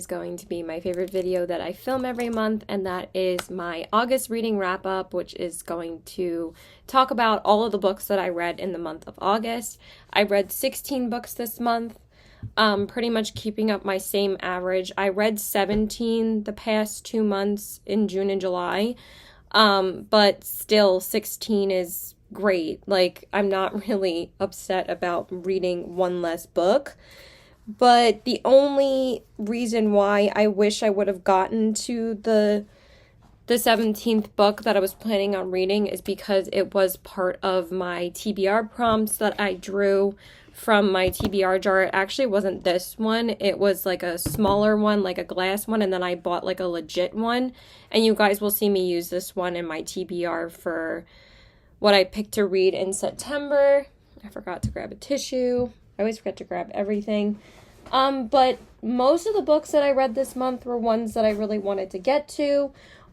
is going to be my favorite video that I film every month, and that is my August reading wrap-up, which is going to talk about all of the books that I read in the month of August. I read 16 books this month, pretty much keeping up my same average. I read 17 the past 2 months in June and July, but still 16 is great. Like, I'm not really upset about reading one less book. But the only reason why I wish I would have gotten to the 17th book that I was planning on reading is because it was part of my TBR prompts that I drew from my TBR jar. It actually wasn't this one. It was like a smaller one, like a glass one, and then I bought like a legit one. And you guys will see me use this one in my TBR for what I picked to read in September. I forgot to grab a tissue. I always forget to grab everything. But most of the books that I read this month were ones that I really wanted to get to,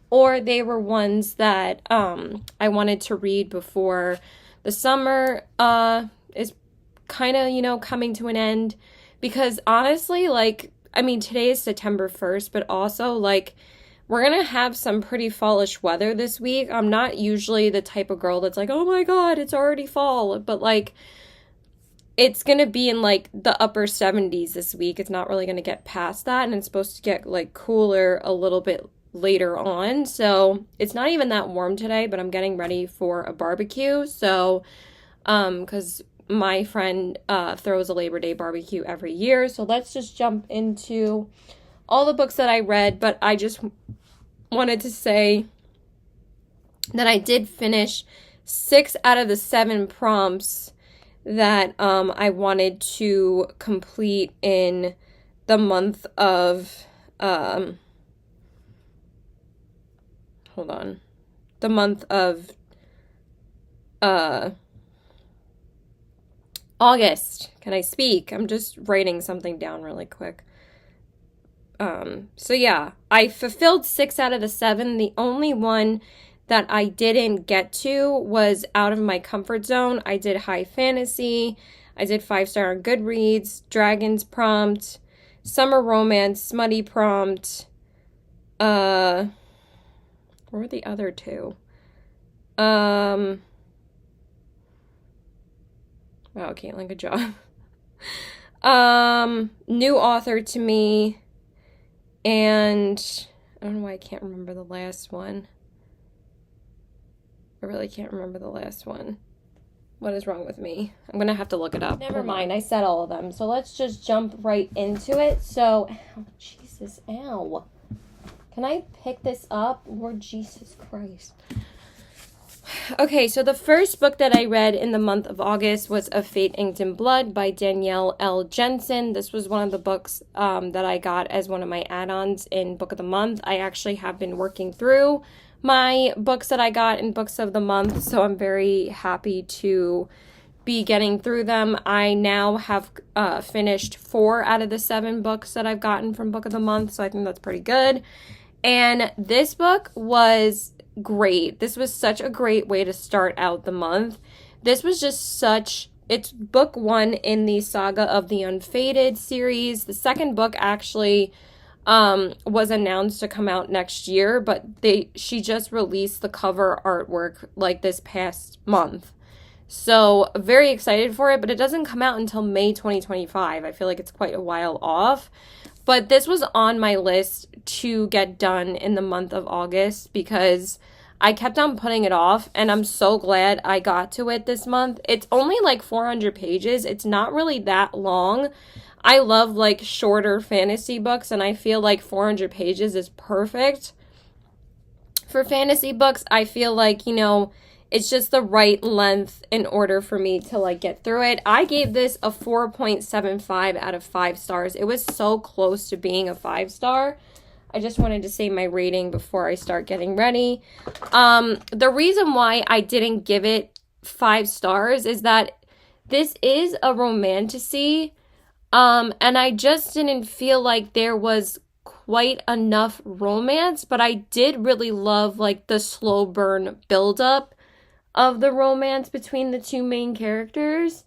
or they were ones that I wanted to read before the summer is kind of, coming to an end. Because honestly, today is September 1st, but also, we're going to have some pretty fallish weather this week. I'm not usually the type of girl that's like, oh my God, it's already fall. But, it's going to be in, the upper 70s this week. It's not really going to get past that. And it's supposed to get, cooler a little bit later on. So, it's not even that warm today, but I'm getting ready for a barbecue. So, because my friend throws a Labor Day barbecue every year. So, let's just jump into all the books that I read. But I just wanted to say that I did finish 6 out of the 7 prompts that I wanted to complete in the month of, the month of August. Can I speak? I'm just writing something down really quick. So yeah, I fulfilled 6 out of the 7. The only one that I didn't get to was out of my comfort zone. I did high fantasy. I did 5-star on Goodreads, dragons prompt, summer romance, smutty prompt. Where were the other 2? Wow, Caitlin, good job. New author to me. And I don't know why I can't remember the last one. I really can't remember the last one. What is wrong with me? I'm going to have to look it up. Never mind. I said all of them. So let's just jump right into it. So, ow, Jesus, ow. Can I pick this up? Lord Jesus Christ. Okay, so the first book that I read in the month of August was A Fate Inked in Blood by Danielle L. Jensen. This was one of the books that I got as one of my add-ons in Book of the Month. I actually have been working through my books that I got in Books of the Month, so I'm very happy to be getting through them. I now have finished 4 out of the 7 books that I've gotten from Book of the Month, so I think that's pretty good. And this book was great. This was such a great way to start out the month. This was just it's book 1 in the Saga of the Unfated series. The second book actually was announced to come out next year, but she just released the cover artwork this past month. So very excited for it, but it doesn't come out until May 2025. I feel like it's quite a while off. But this was on my list to get done in the month of August because I kept on putting it off, and I'm so glad I got to it this month. It's only 400 pages. It's not really that long. I love shorter fantasy books, and I feel 400 pages is perfect for fantasy books. I feel it's just the right length in order for me to get through it. I gave this a 4.75 out of 5 stars. It was so close to being a 5-star. I just wanted to say my rating before I start getting ready. The reason why I didn't give it 5 stars is that this is a romantasy. And I just didn't feel like there was quite enough romance, but I did really love the slow burn buildup of the romance between the 2 main characters.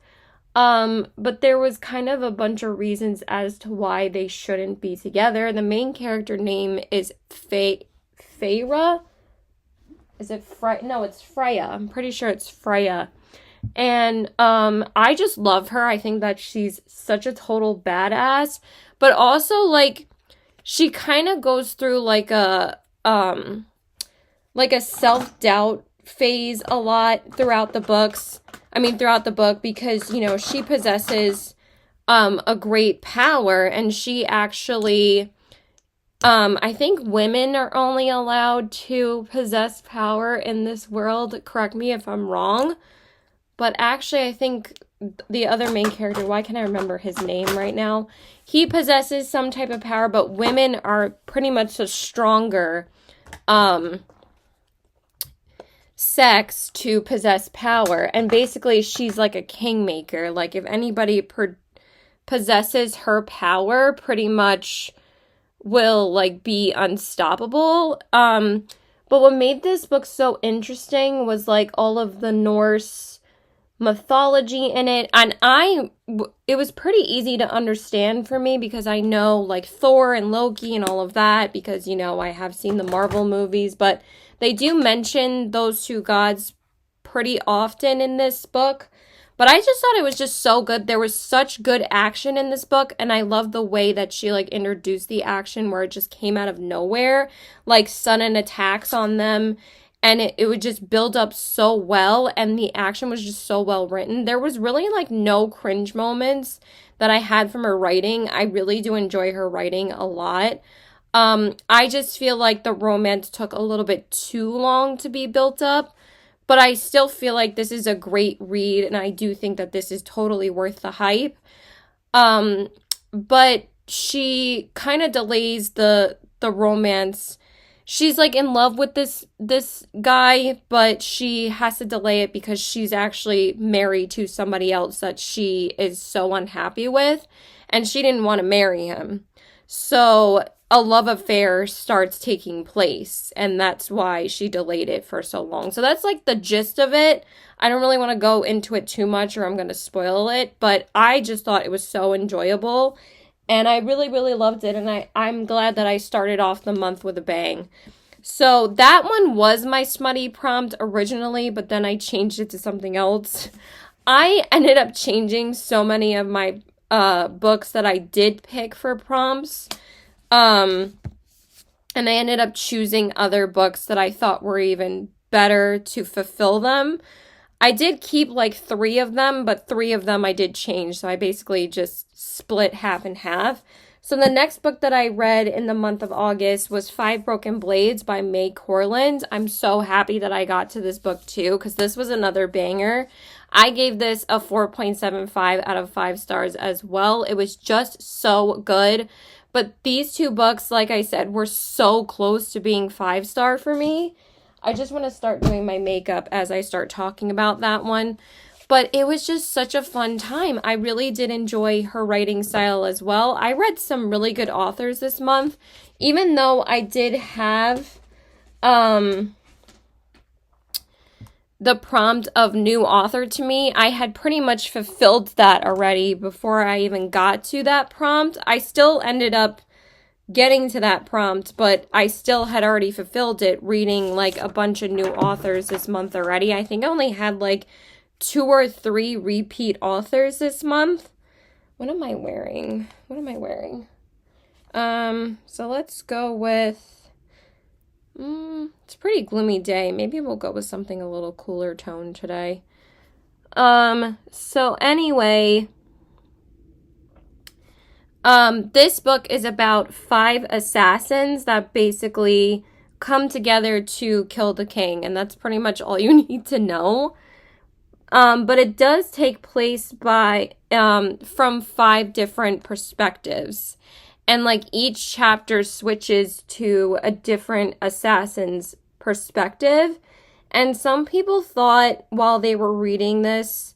But there was kind of a bunch of reasons as to why they shouldn't be together. The main character name is Feyre. Is it Freya? No, it's Freya. I'm pretty sure it's Freya. And I just love her. I think that she's such a total badass, but also like she kind of goes through like a self-doubt phase a lot throughout the books. I mean throughout the book, because you know, she possesses a great power, and she actually I think women are only allowed to possess power in this world. Correct me if I'm wrong. But actually, I think the other main character, why can't I remember his name right now? He possesses some type of power, but women are pretty much a stronger sex to possess power. And basically, she's like a kingmaker. Like, if anybody possesses her power, pretty much will like be unstoppable. But what made this book so interesting was like all of the Norse mythology in it, and it was pretty easy to understand for me because I know like Thor and Loki and all of that, because you know, I have seen the Marvel movies, but they do mention those two gods pretty often in this book. But I just thought it was just so good. There was such good action in this book, and I love the way that she like introduced the action where it just came out of nowhere, like sudden attacks on them, and it would just build up so well, and the action was just so well written. There was really like no cringe moments that I had from her writing. I really do enjoy her writing a lot. I just feel like the romance took a little bit too long to be built up, but I still feel like this is a great read, and I do think that this is totally worth the hype. But she kind of delays the romance. She's like in love with this guy, but she has to delay it because she's actually married to somebody else that she is so unhappy with, and she didn't want to marry him. So a love affair starts taking place, and that's why she delayed it for so long. So that's like the gist of it. I don't really want to go into it too much or I'm going to spoil it, but I just thought it was so enjoyable, and I really, really loved it, and I'm glad that I started off the month with a bang. So that one was my smutty prompt originally, but then I changed it to something else. I ended up changing so many of my books that I did pick for prompts. And I ended up choosing other books that I thought were even better to fulfill them. I did keep like 3 of them, but 3 of them I did change. So I basically just split half and half. So the next book that I read in the month of August was Five Broken Blades by May Corland. I'm so happy that I got to this book too, because this was another banger. I gave this a 4.75 out of 5 stars as well. It was just so good. But these 2 books, like I said, were so close to being 5-star for me. I just want to start doing my makeup as I start talking about that one. But it was just such a fun time. I really did enjoy her writing style as well. I read some really good authors this month, even though I did have the prompt of new author to me. I had pretty much fulfilled that already before I even got to that prompt. I still ended up getting to that prompt, but I still had already fulfilled it reading like a bunch of new authors this month already. I think I only had like 2 or 3 repeat authors this month. What am I wearing? So let's go with, it's a pretty gloomy day. Maybe we'll go with something a little cooler tone today. So anyway, this book is about 5 assassins that basically come together to kill the king, and that's pretty much all you need to know. But it does take place from 5 different perspectives. And like each chapter switches to a different assassin's perspective. And some people thought while they were reading this,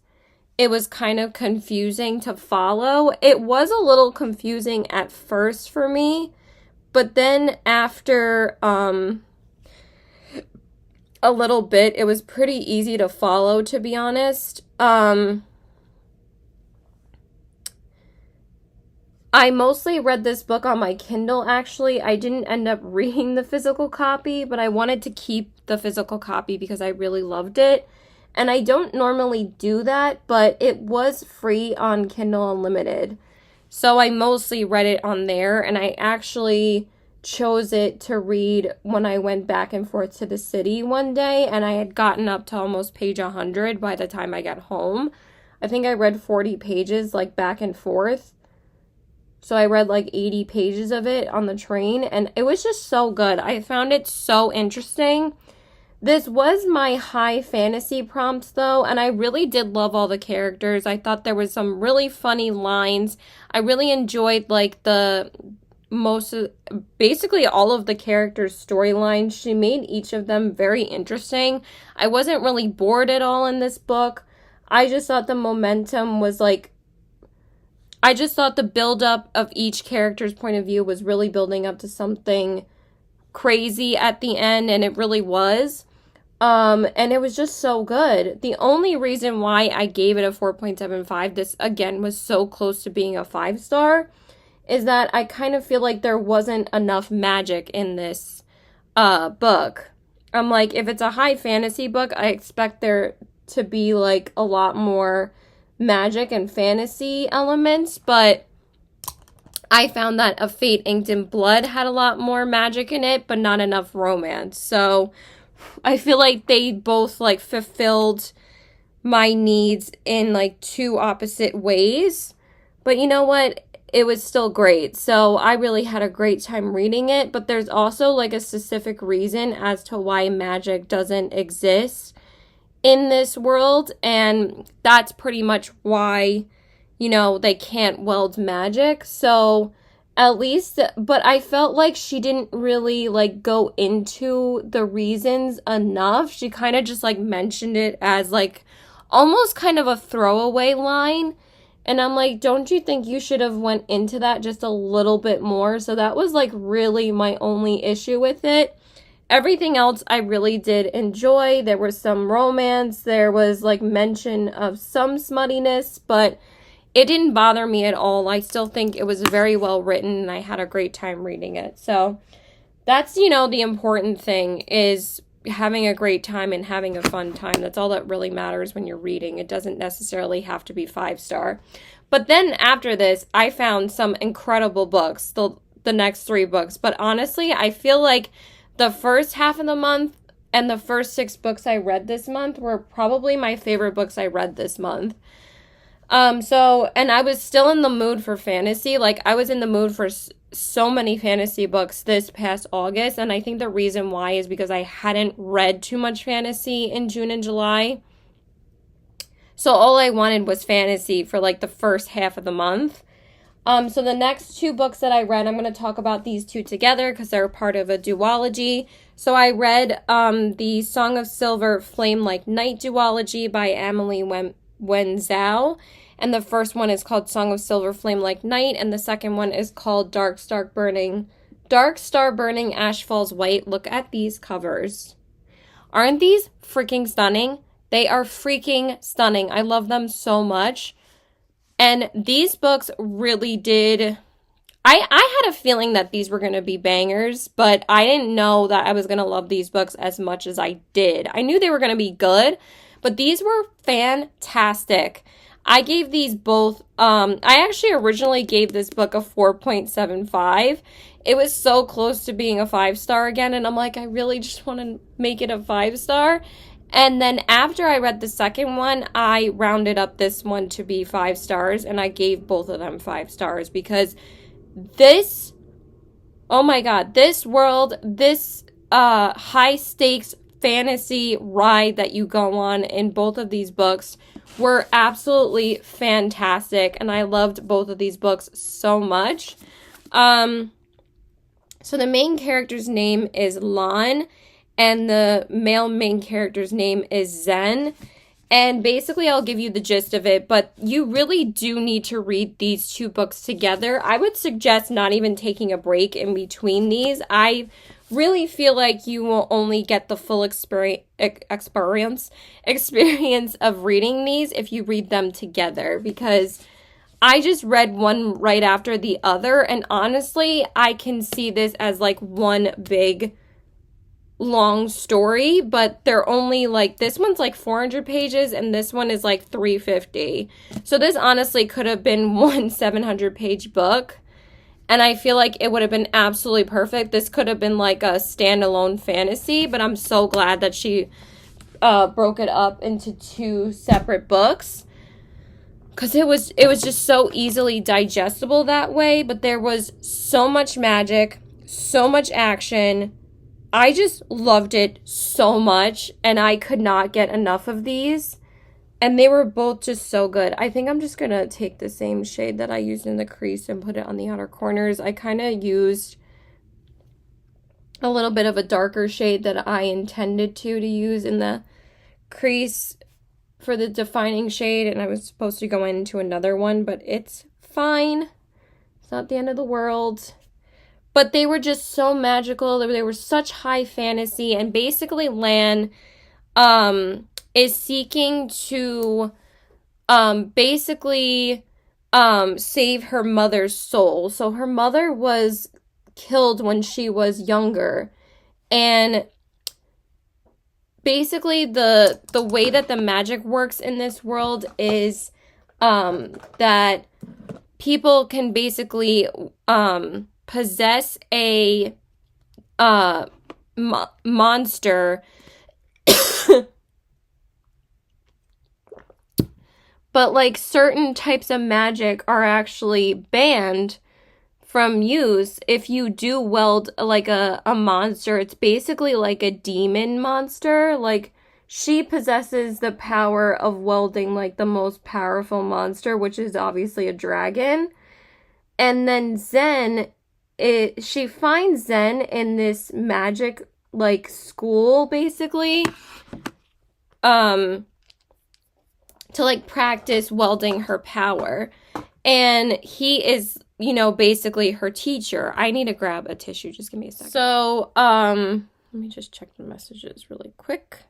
it was kind of confusing to follow. It was a little confusing at first for me, but then after a little bit, it was pretty easy to follow, to be honest. I mostly read this book on my Kindle, actually. I didn't end up reading the physical copy, but I wanted to keep the physical copy because I really loved it. And I don't normally do that, but it was free on Kindle Unlimited. So I mostly read it on there, and I actually chose it to read when I went back and forth to the city one day, and I had gotten up to almost page 100 by the time I got home. I think I read 40 pages, like, back and forth. So I read like 80 pages of it on the train, and it was just so good. I found it so interesting. This was my high fantasy prompt, though, and I really did love all the characters. I thought there was some really funny lines. I really enjoyed, like, basically all of the characters' storylines. She made each of them very interesting. I wasn't really bored at all in this book. I just thought the momentum was, like, I just thought the build-up of each character's point of view was really building up to something crazy at the end, and it really was. And it was just so good. The only reason why I gave it a 4.75, this again was so close to being a 5-star, is that I kind of feel like there wasn't enough magic in this book. I'm like, if it's a high fantasy book, I expect there to be like a lot more magic and fantasy elements, but I found that A Fate Inked in Blood had a lot more magic in it, but not enough romance. So I feel like they both, like, fulfilled my needs in, like, two opposite ways. But you know what? It was still great. So I really had a great time reading it. But there's also, like, a specific reason as to why magic doesn't exist in this world. And that's pretty much why, you know, they can't weld magic. So at least, but I felt like she didn't really, like, go into the reasons enough. She kind of just, like, mentioned it as, like, almost kind of a throwaway line. And I'm like, don't you think you should have went into that just a little bit more? So that was, like, really my only issue with it. Everything else I really did enjoy. There was some romance. There was, like, mention of some smuttiness, but it didn't bother me at all. I still think it was very well written, and I had a great time reading it. So that's, you know, the important thing is having a great time and having a fun time. That's all that really matters when you're reading. It doesn't necessarily have to be 5-star. But then after this, I found some incredible books, the next 3 books. But honestly, I feel like the first half of the month and the first 6 books I read this month were probably my favorite books I read this month. And I was still in the mood for fantasy. Like, I was in the mood for so many fantasy books this past August, and I think the reason why is because I hadn't read too much fantasy in June and July. So all I wanted was fantasy for, like, the first half of the month. So the next 2 books that I read, I'm going to talk about these 2 together because they're part of a duology. So I read the Song of Silver Flame Like Night duology by Emily Wen Zhao, and the first one is called Song of Silver Flame Like Night, and the second one is called Dark Star Burning Ash Falls White. Look at these covers. Aren't these freaking stunning? They are freaking stunning. I love them so much. And these books really did. I had a feeling that these were going to be bangers, but I didn't know that I was going to love these books as much as I did. I knew they were going to be good, but these were fantastic. I gave these both, I actually originally gave this book a 4.75. It was so close to being a 5-star again, and I'm like, I really just want to make it a 5-star. And then after I read the second one, I rounded up this one to be 5 stars, and I gave both of them 5 stars because this, oh my god, this world, this high stakes fantasy ride that you go on in both of these books were absolutely fantastic, and I loved both of these books so much. So the main character's name is Lan, and the male main character's name is Zen. And basically, I'll give you the gist of it, but you really do need to read these 2 books together. I would suggest not even taking a break in between these. I really feel like you will only get the full experience of reading these if you read them together, because I just read one right after the other, and honestly, I can see this as like one big long story, but they're only like, this one's like 400 pages and this one is like 350. So this honestly could have been one 700-page book, and I feel like it would have been absolutely perfect. This could have been like a standalone fantasy, but I'm so glad that she broke it up into 2 separate books, because it was just so easily digestible that way. But there was so much magic, so much action. I just loved it so much, and I could not get enough of these. And they were both just so good. I think I'm just going to take the same shade that I used in the crease and put it on the outer corners. I kind of used a little bit of a darker shade that I intended to use in the crease for the defining shade, and I was supposed to go into another one, but it's fine. It's not the end of the world. But they were just so magical. They were such high fantasy. And basically Lan is seeking to save her mother's soul. So her mother was killed when she was younger. And basically the way that the magic works in this world is that people can basically possess a monster, but like certain types of magic are actually banned from use if you do weld like a monster. It's basically like a demon monster. Like, she possesses the power of welding like the most powerful monster, which is obviously a dragon. And then she finds Zen in this magic like school, basically, to like practice welding her power. And he is, basically her teacher. I need to grab a tissue. Just give me a second. So, let me just check the messages really quick.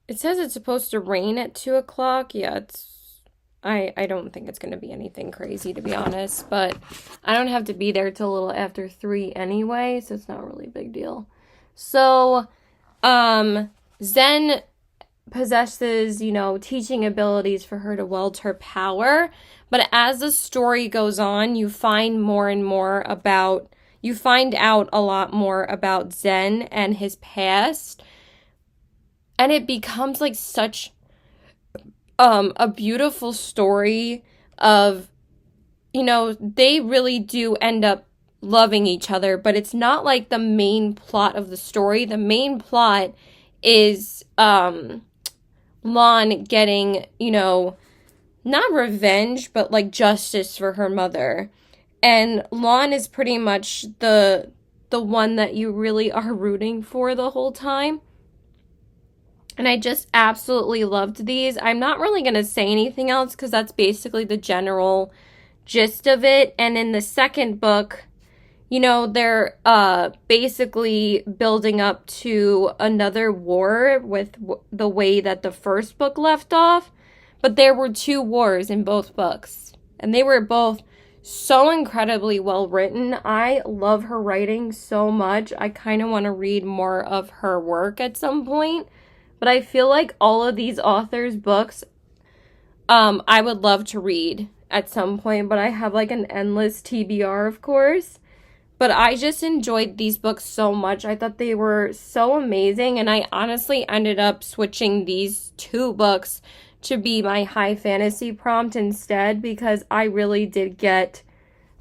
It says it's supposed to rain at 2 o'clock. Yeah, I don't think it's going to be anything crazy, to be honest, but I don't have to be there till a little after 3 anyway, so it's not really a big deal. So, Zen possesses, teaching abilities for her to weld her power, but as the story goes on, you find out a lot more about Zen and his past, and it becomes like such a beautiful story of, they really do end up loving each other, but it's not like the main plot of the story. The main plot is Lan getting, not revenge, but like justice for her mother. And Lan is pretty much the one that you really are rooting for the whole time. And I just absolutely loved these. I'm not really going to say anything else because that's basically the general gist of it. And in the second book, they're basically building up to another war with the way that the first book left off. But there were 2 wars in both books, and they were both so incredibly well written. I love her writing so much. I kind of want to read more of her work at some point. But I feel like all of these authors' books, I would love to read at some point. But I have like an endless TBR, of course. But I just enjoyed these books so much. I thought they were so amazing. And I honestly ended up switching these 2 books to be my high fantasy prompt instead, because I really did get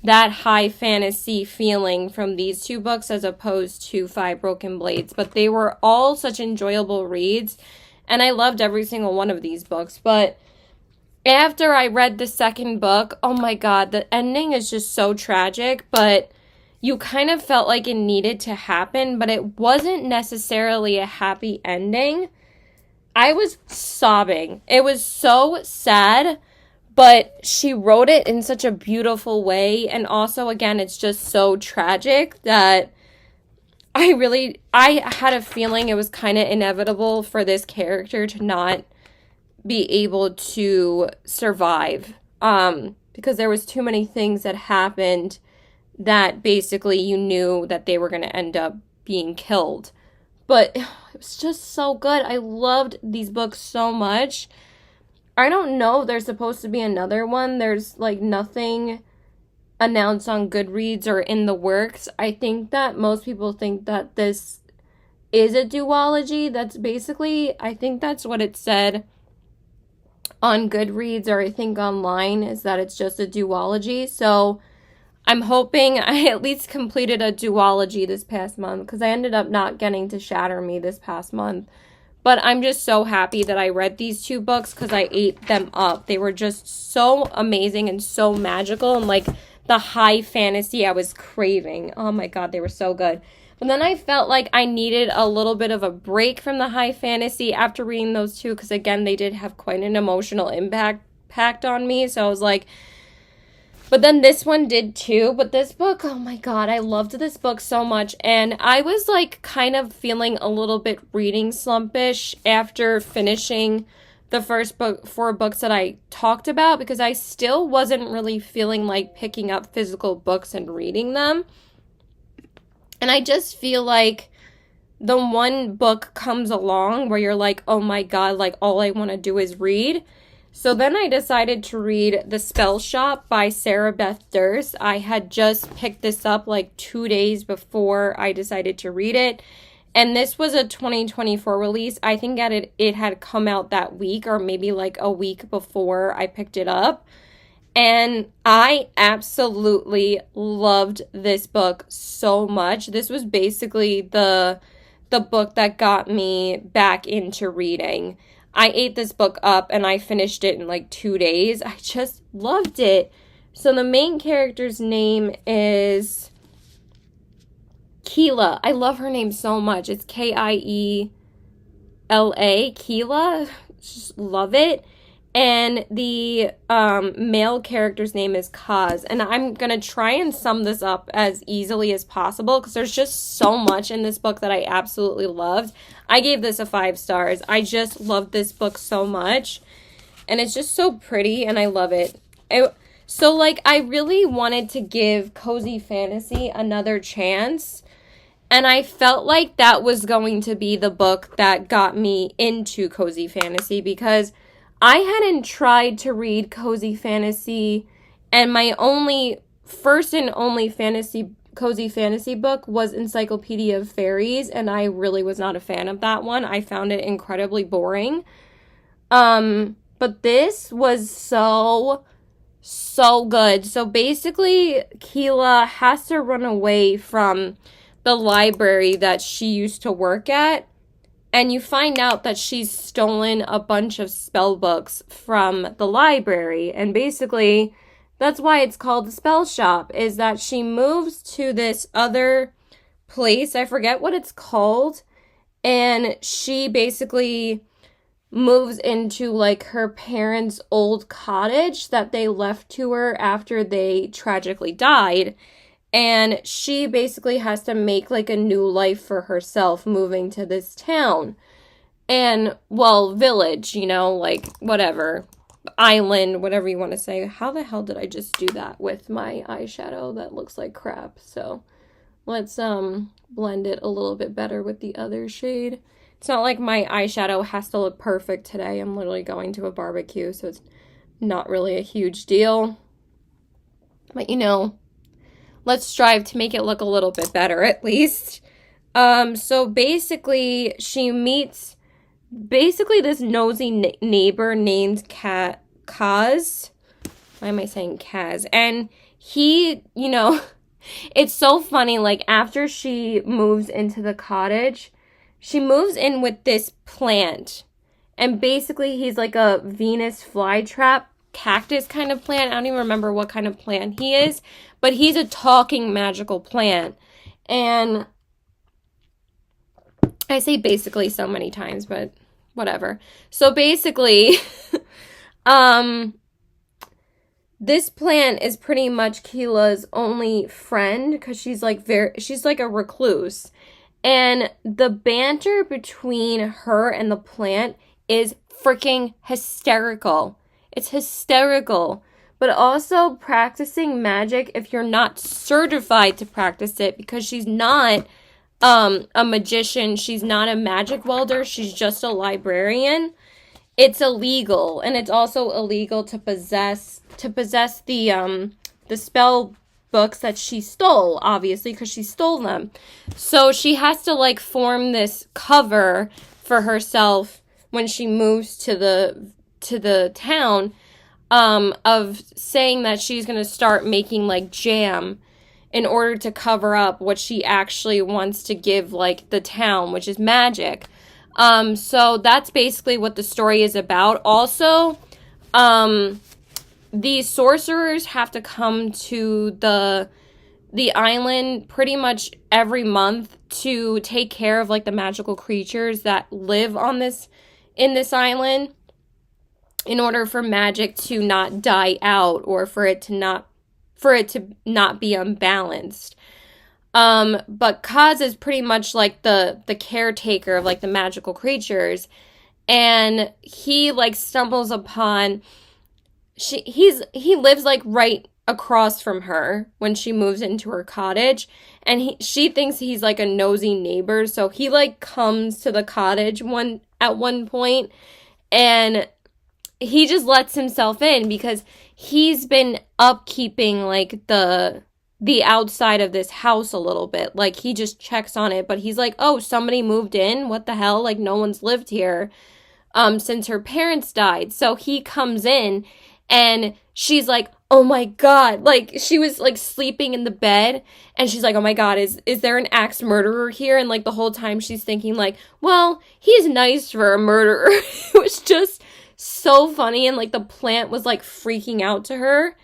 that high fantasy feeling from these 2 books as opposed to 5 Broken Blades. But they were all such enjoyable reads, and I loved every single one of these books. But after I read the second book, oh my god, the ending is just so tragic, but you kind of felt like it needed to happen, but it wasn't necessarily a happy ending. I was sobbing. It was so sad. But she wrote it in such a beautiful way, and also, again, it's just so tragic that I had a feeling it was kind of inevitable for this character to not be able to survive. Because there was too many things that happened that basically you knew that they were going to end up being killed. But it was just so good. I loved these books so much. I don't know if there's supposed to be another one. There's like nothing announced on Goodreads or in the works. I think that most people think that this is a duology. That's basically, I think that's what it said on Goodreads, or I think online, is that it's just a duology. So I'm hoping I at least completed a duology this past month, because I ended up not getting to Shatter Me this past month. But I'm just so happy that I read these two books because I ate them up. They were just so amazing and so magical, and like the high fantasy I was craving. Oh my god, they were so good. But then I felt like I needed a little bit of a break from the high fantasy after reading those two, because again, they did have quite an emotional impact on me. So I was like, but then this one did too. But this book, oh my god, I loved this book so much. And I was like kind of feeling a little bit reading slumpish after finishing the first 4 books that I talked about, because I still wasn't really feeling like picking up physical books and reading them. And I just feel like the one book comes along where you're like, oh my god, like all I want to do is read. So then I decided to read The Spell Shop by Sarah Beth Durst. I had just picked this up like 2 days before I decided to read it. And this was a 2024 release. I think it had come out that week, or maybe like a week before I picked it up. And I absolutely loved this book so much. This was basically the book that got me back into reading. I ate this book up and I finished it in like 2 days. I just loved it. So the main character's name is Keela. I love her name so much. It's Kiela, Keela. Just love it. And the male character's name is Kaz. And I'm going to try and sum this up as easily as possible, because there's just so much in this book that I absolutely loved. I gave this a 5 stars. I just loved this book so much. And it's just so pretty, and I love it. So, like, I really wanted to give cozy fantasy another chance. And I felt like that was going to be the book that got me into cozy fantasy, because I hadn't tried to read cozy fantasy, and my first and only cozy fantasy book was Encyclopedia of Fairies, and I really was not a fan of that one. I found it incredibly boring. But this was so good. So basically, Keela has to run away from the library that she used to work at. And you find out that she's stolen a bunch of spell books from the library. And basically, that's why it's called the Spell Shop, is that she moves to this other place. I forget what it's called. And she basically moves into like her parents' old cottage that they left to her after they tragically died. And she basically has to make like a new life for herself moving to this town. And, well, village, you know, like whatever. Island, whatever you want to say. How the hell did I just do that with my eyeshadow? That looks like crap. So let's blend it a little bit better with the other shade. It's not like my eyeshadow has to look perfect today. I'm literally going to a barbecue, so it's not really a huge deal. But, you know, let's strive to make it look a little bit better, at least. So basically, she meets this nosy neighbor named Kaz. Why am I saying Kaz? And he, you know, it's so funny, like, after she moves into the cottage, she moves in with this plant. And basically, he's like a Venus flytrap cactus kind of plant. I don't even remember what kind of plant he is, but he's a talking magical plant. And I say basically so many times, but whatever. So basically, this plant is pretty much Keela's only friend, because she's like a recluse. And the banter between her and the plant is freaking hysterical. It's hysterical. But also practicing magic if you're not certified to practice it, because she's not a magician. She's not a magic welder. She's just a librarian. It's illegal, and it's also illegal to possess the spell books that she stole, obviously, because she stole them. So she has to like form this cover for herself when she moves to the town, of saying that she's going to start making like jam in order to cover up what she actually wants to give like the town, which is magic. So that's basically what the story is about. Also, the sorcerers have to come to the island pretty much every month to take care of like the magical creatures that live on in this island, in order for magic to not die out, or for it to not be unbalanced. But Kaz is pretty much like the caretaker of like the magical creatures, and he like stumbles upon he lives like right across from her when she moves into her cottage, and she thinks he's like a nosy neighbor, so he like comes to the cottage at one point, and he just lets himself in because he's been upkeeping like the outside of this house a little bit. Like he just checks on it, but he's like, oh, somebody moved in? What the hell? Like no one's lived here since her parents died. So he comes in, and she's like, oh my God. Like she was like sleeping in the bed, and she's like, oh my God, is there an axe murderer here? And like the whole time she's thinking like, well, he's nice for a murderer. It was just so funny, and like the plant was like freaking out to her,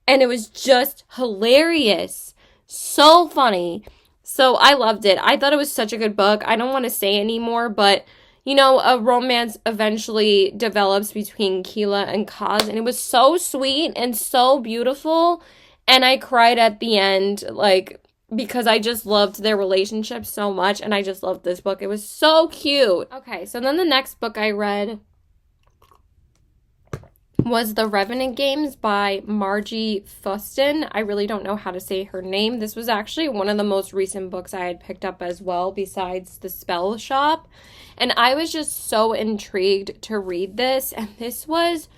and it was just hilarious. So funny. So I loved it. I thought it was such a good book. I don't want to say anymore, but you know, a romance eventually develops between Keela and Kaz, and it was so sweet and so beautiful, and I cried at the end, like, because I just loved their relationship so much, and I just loved this book. It was so cute. Okay, so then the next book I read was The Revenant Games by Margie Fuston. I really don't know how to say her name. This was actually one of the most recent books I had picked up as well, besides The Spell Shop. And I was just so intrigued to read this, and this was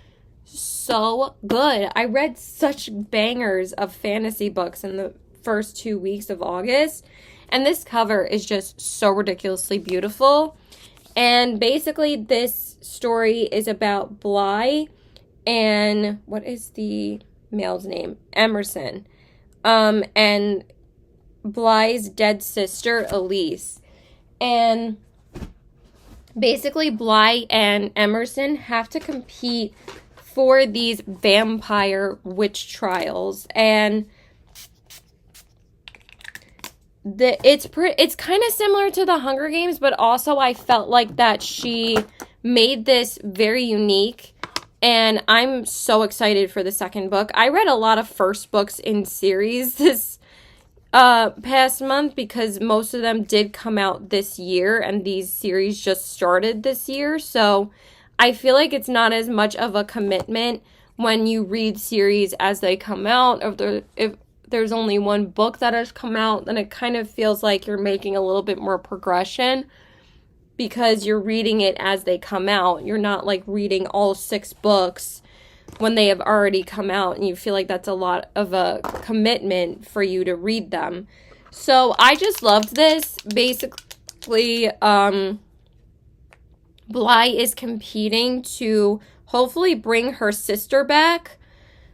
so good. I read such bangers of fantasy books in the first 2 weeks of August, and this cover is just so ridiculously beautiful. And basically this story is about Bly and what is the male's name? Emerson. And Bly's dead sister, Elise. And basically Bly and Emerson have to compete for these vampire witch trials. And it's kind of similar to the Hunger Games, but also I felt like that she made this very unique. And I'm so excited for the second book. I read a lot of first books in series this past month, because most of them did come out this year, and these series just started this year. So I feel like it's not as much of a commitment when you read series as they come out. If there's only one book that has come out, then it kind of feels like you're making a little bit more progression, because you're reading it as they come out. You're not like reading all 6 books when they have already come out, and you feel like that's a lot of a commitment for you to read them. So I just loved this. Basically, Bly is competing to hopefully bring her sister back,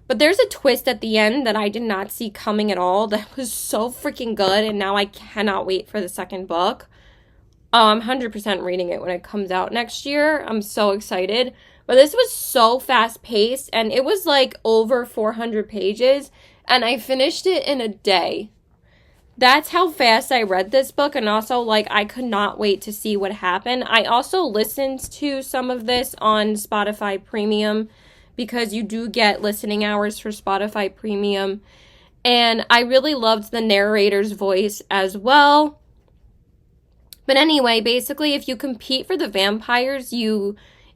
but there's a twist at the end that I did not see coming at all that was so freaking good, and now I cannot wait for the second book. I'm 100% reading it when it comes out next year. I'm so excited. But this was so fast-paced, and it was like over 400 pages, and I finished it in a day. That's how fast I read this book, and also, like, I could not wait to see what happened. I also listened to some of this on Spotify Premium, because you do get listening hours for Spotify Premium, and I really loved the narrator's voice as well. But anyway, basically, if you compete for the vampires, you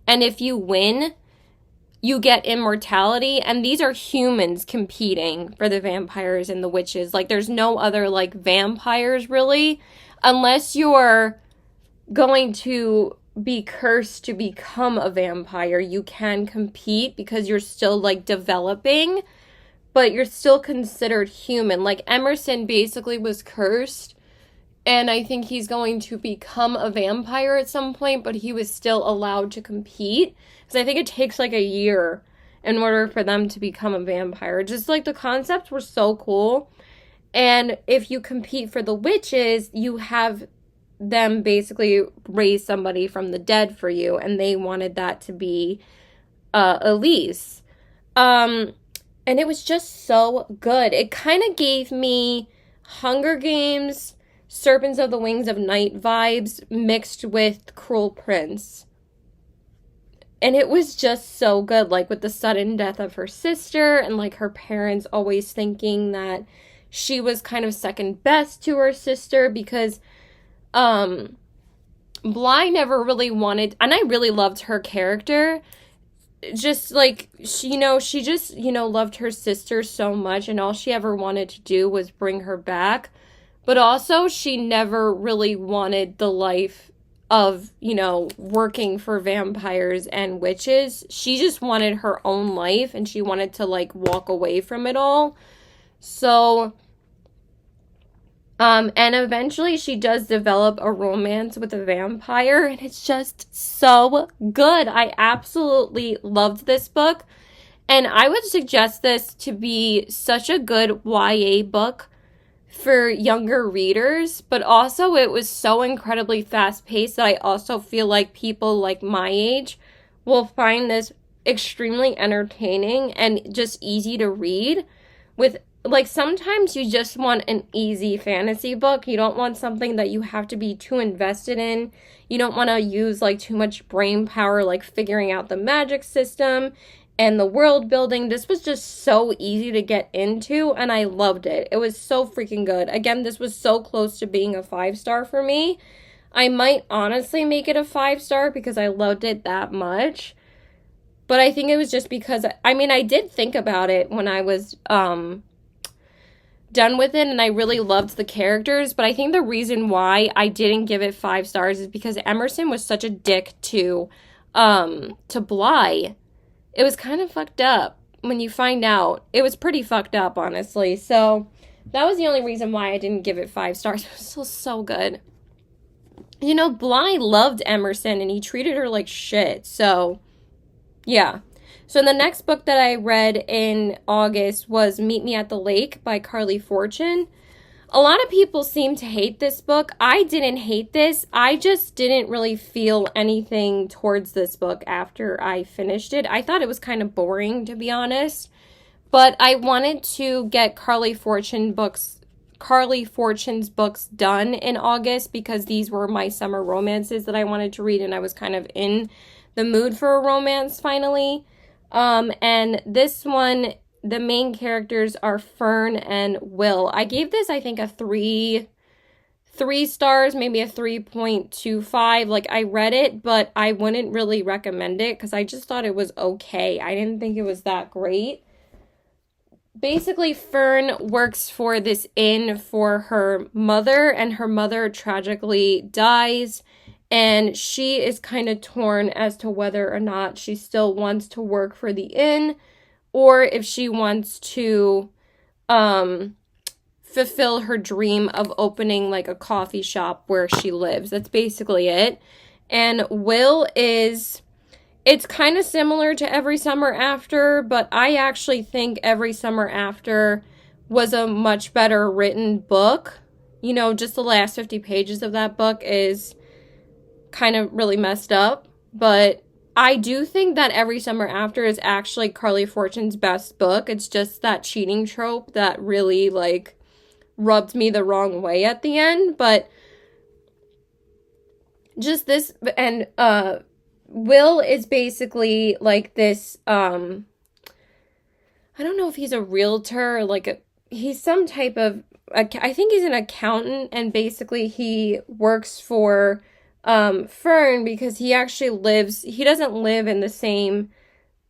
And if you win, you get immortality. And these are humans competing for the vampires and the witches. Like, there's no other, like, vampires, really. Unless you're going to be cursed to become a vampire, you can compete because you're still, like, developing, but you're still considered human. Like, Emerson basically was cursed, and I think he's going to become a vampire at some point, but he was still allowed to compete. Because I think it takes, like, a year in order for them to become a vampire. Just, like, the concepts were so cool. And if you compete for the witches, you have them basically raise somebody from the dead for you, and they wanted that to be Elise. And it was just so good. It kind of gave me Hunger Games, Serpents of the Wings of Night vibes mixed with Cruel Prince. And it was just so good, like with the sudden death of her sister and like her parents always thinking that she was kind of second best to her sister because Bly never really wanted, and I really loved her character. Just like she just loved her sister so much, and all she ever wanted to do was bring her back. But also, she never really wanted the life of working for vampires and witches. She just wanted her own life, and she wanted to like walk away from it all. So and eventually she does develop a romance with a vampire, and it's just so good. I absolutely loved this book, and I would suggest this to be such a good YA book for younger readers, but also it was so incredibly fast-paced that I also feel like people like my age will find this extremely entertaining and just easy to read. With like, sometimes you just want an easy fantasy book. You don't want something that you have to be too invested in. You don't want to use like too much brain power, like figuring out the magic system and the world building. This was just so easy to get into, and I loved it. It was so freaking good. Again, this was so close to being a 5-star for me. I might honestly make it a 5-star because I loved it that much. But I think it was just because, I mean, I did think about it when I was done with it, and I really loved the characters, but I think the reason why I didn't give it 5 stars is because Emerson was such a dick to Bly. It was kind of fucked up when you find out. It was pretty fucked up, honestly. So that was the only reason why I didn't give it 5 stars. It was still so good. Bly loved Emerson, and he treated her like shit. So yeah. So the next book that I read in August was Meet Me at the Lake by Carly Fortune. A lot of people seem to hate this book. I didn't hate this. I just didn't really feel anything towards this book after I finished it. I thought it was kind of boring, to be honest. But I wanted to get Carly Fortune's books done in August because these were my summer romances that I wanted to read, and I was kind of in the mood for a romance finally. And this one, the main characters are Fern and Will. I gave this, I think, a 3 stars, maybe a 3.25. Like, I read it, but I wouldn't really recommend it because I just thought it was okay. I didn't think it was that great. Basically, Fern works for this inn for her mother, and her mother tragically dies. And she is kind of torn as to whether or not she still wants to work for the inn or if she wants to fulfill her dream of opening like a coffee shop where she lives. That's basically it. And Will it's kind of similar to Every Summer After, but I actually think Every Summer After was a much better written book. Just the last 50 pages of that book is kind of really messed up, but I do think that Every Summer After is actually Carly Fortune's best book. It's just that cheating trope that really like rubbed me the wrong way at the end, but just this. And Will is basically like this I don't know if he's a realtor or like he's some type of, I think he's an accountant, and basically he works for Fern, because he doesn't live in the same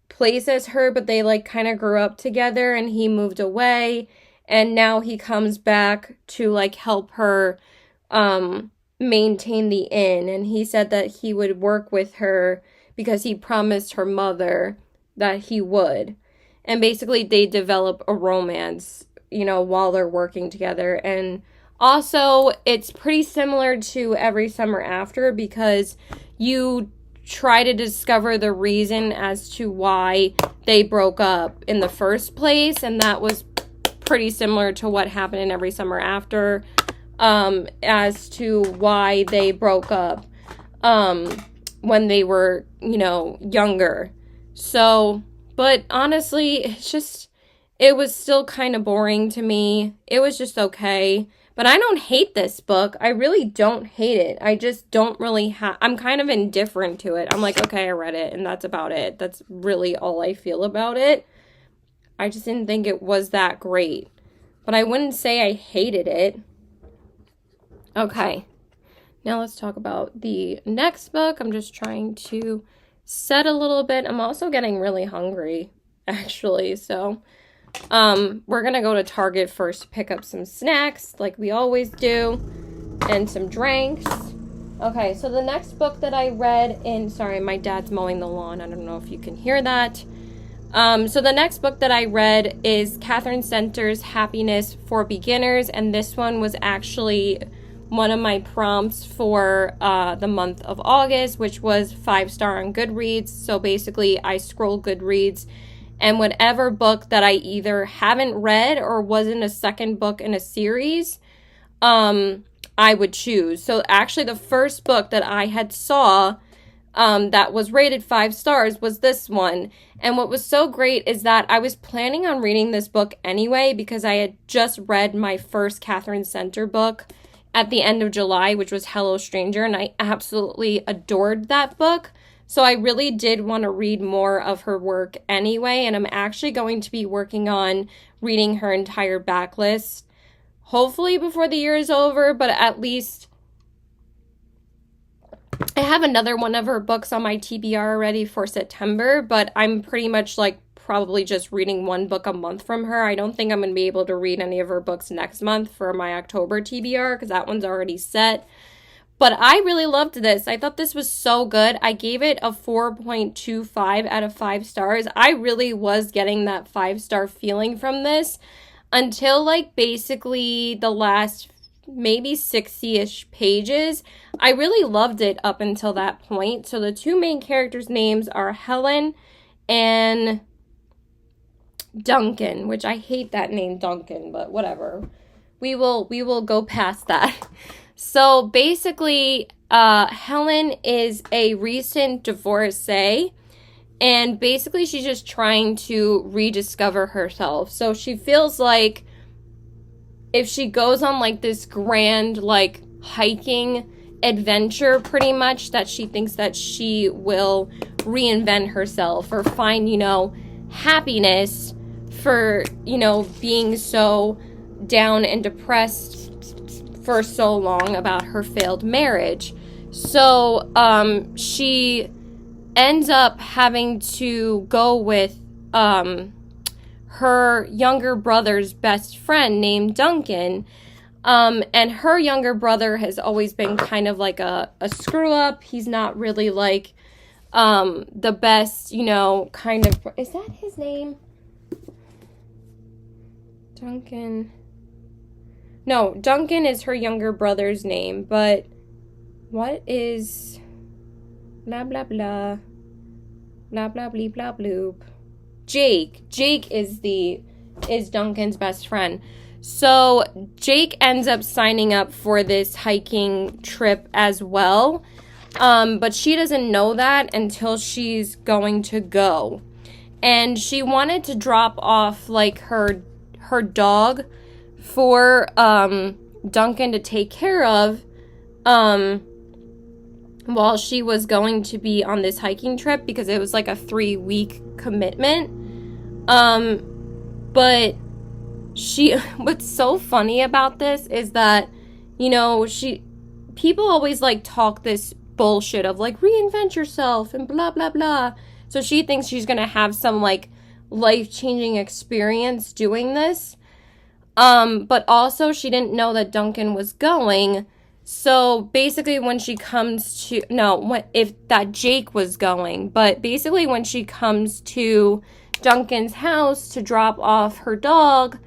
place as her, but they like kind of grew up together and he moved away and now he comes back to like help her maintain the inn, and he said that he would work with her because he promised her mother that he would. And basically they develop a romance, while they're working together. And also it's pretty similar to Every Summer After because you try to discover the reason as to why they broke up in the first place, and that was pretty similar to what happened in Every Summer After, as to why they broke up when they were, younger. So, but honestly, it was still kind of boring to me. It was just okay. But I don't hate this book. I really don't hate it. I just don't really I'm kind of indifferent to it. I'm like, okay, I read it, and that's about it. That's really all I feel about it. I just didn't think it was that great. But I wouldn't say I hated it. Okay. Now let's talk about the next book. I'm just trying to set a little bit. I'm also getting really hungry, actually, so we're gonna go to Target first to pick up some snacks like we always do, and some drinks. Okay, so the next book that I read sorry, my dad's mowing the lawn. I don't know if you can hear that. So the next book that I read is Catherine Center's Happiness for Beginners, and this one was actually one of my prompts for the month of August, which was 5-star on Goodreads. So basically I scroll Goodreads, and whatever book that I either haven't read or wasn't a second book in a series, I would choose. So actually the first book that I had saw that was rated 5 stars was this one. And what was so great is that I was planning on reading this book anyway because I had just read my first Catherine Center book at the end of July, which was Hello Stranger, and I absolutely adored that book. So I really did want to read more of her work anyway, and I'm actually going to be working on reading her entire backlist, hopefully before the year is over, but at least I have another one of her books on my TBR already for September, but I'm pretty much like probably just reading one book a month from her. I don't think I'm going to be able to read any of her books next month for my October TBR because that one's already set. But I really loved this. I thought this was so good. I gave it a 4.25 out of 5 stars. I really was getting that 5-star feeling from this until like basically the last maybe 60-ish pages. I really loved it up until that point. So the two main characters' names are Helen and Duncan, which I hate that name Duncan, but whatever. We will go past that. So basically, Helen is a recent divorcee, and basically she's just trying to rediscover herself. So she feels like if she goes on like this grand like hiking adventure pretty much, that she thinks that she will reinvent herself or find, happiness for, being so down and depressed for so long about her failed marriage. So she ends up having to go with her younger brother's best friend named Duncan. And her younger brother has always been kind of like a screw up. He's not really like the best, kind of. Is that his name? Duncan. No, Duncan is her younger brother's name, but what is blah blah blah blah blah blah blah bloop? Jake. Jake is Duncan's best friend. So Jake ends up signing up for this hiking trip as well, but she doesn't know that until she's going to go, and she wanted to drop off like her dog for Duncan to take care of while she was going to be on this hiking trip, because it was like a 3-week commitment. But what's so funny about this is that, people always like talk this bullshit of like reinvent yourself and blah blah blah. So she thinks she's gonna have some like life-changing experience doing this. But also she didn't know that Duncan was going. So basically when she comes to, if that Jake was going, but basically when she comes to Duncan's house to drop off her dog,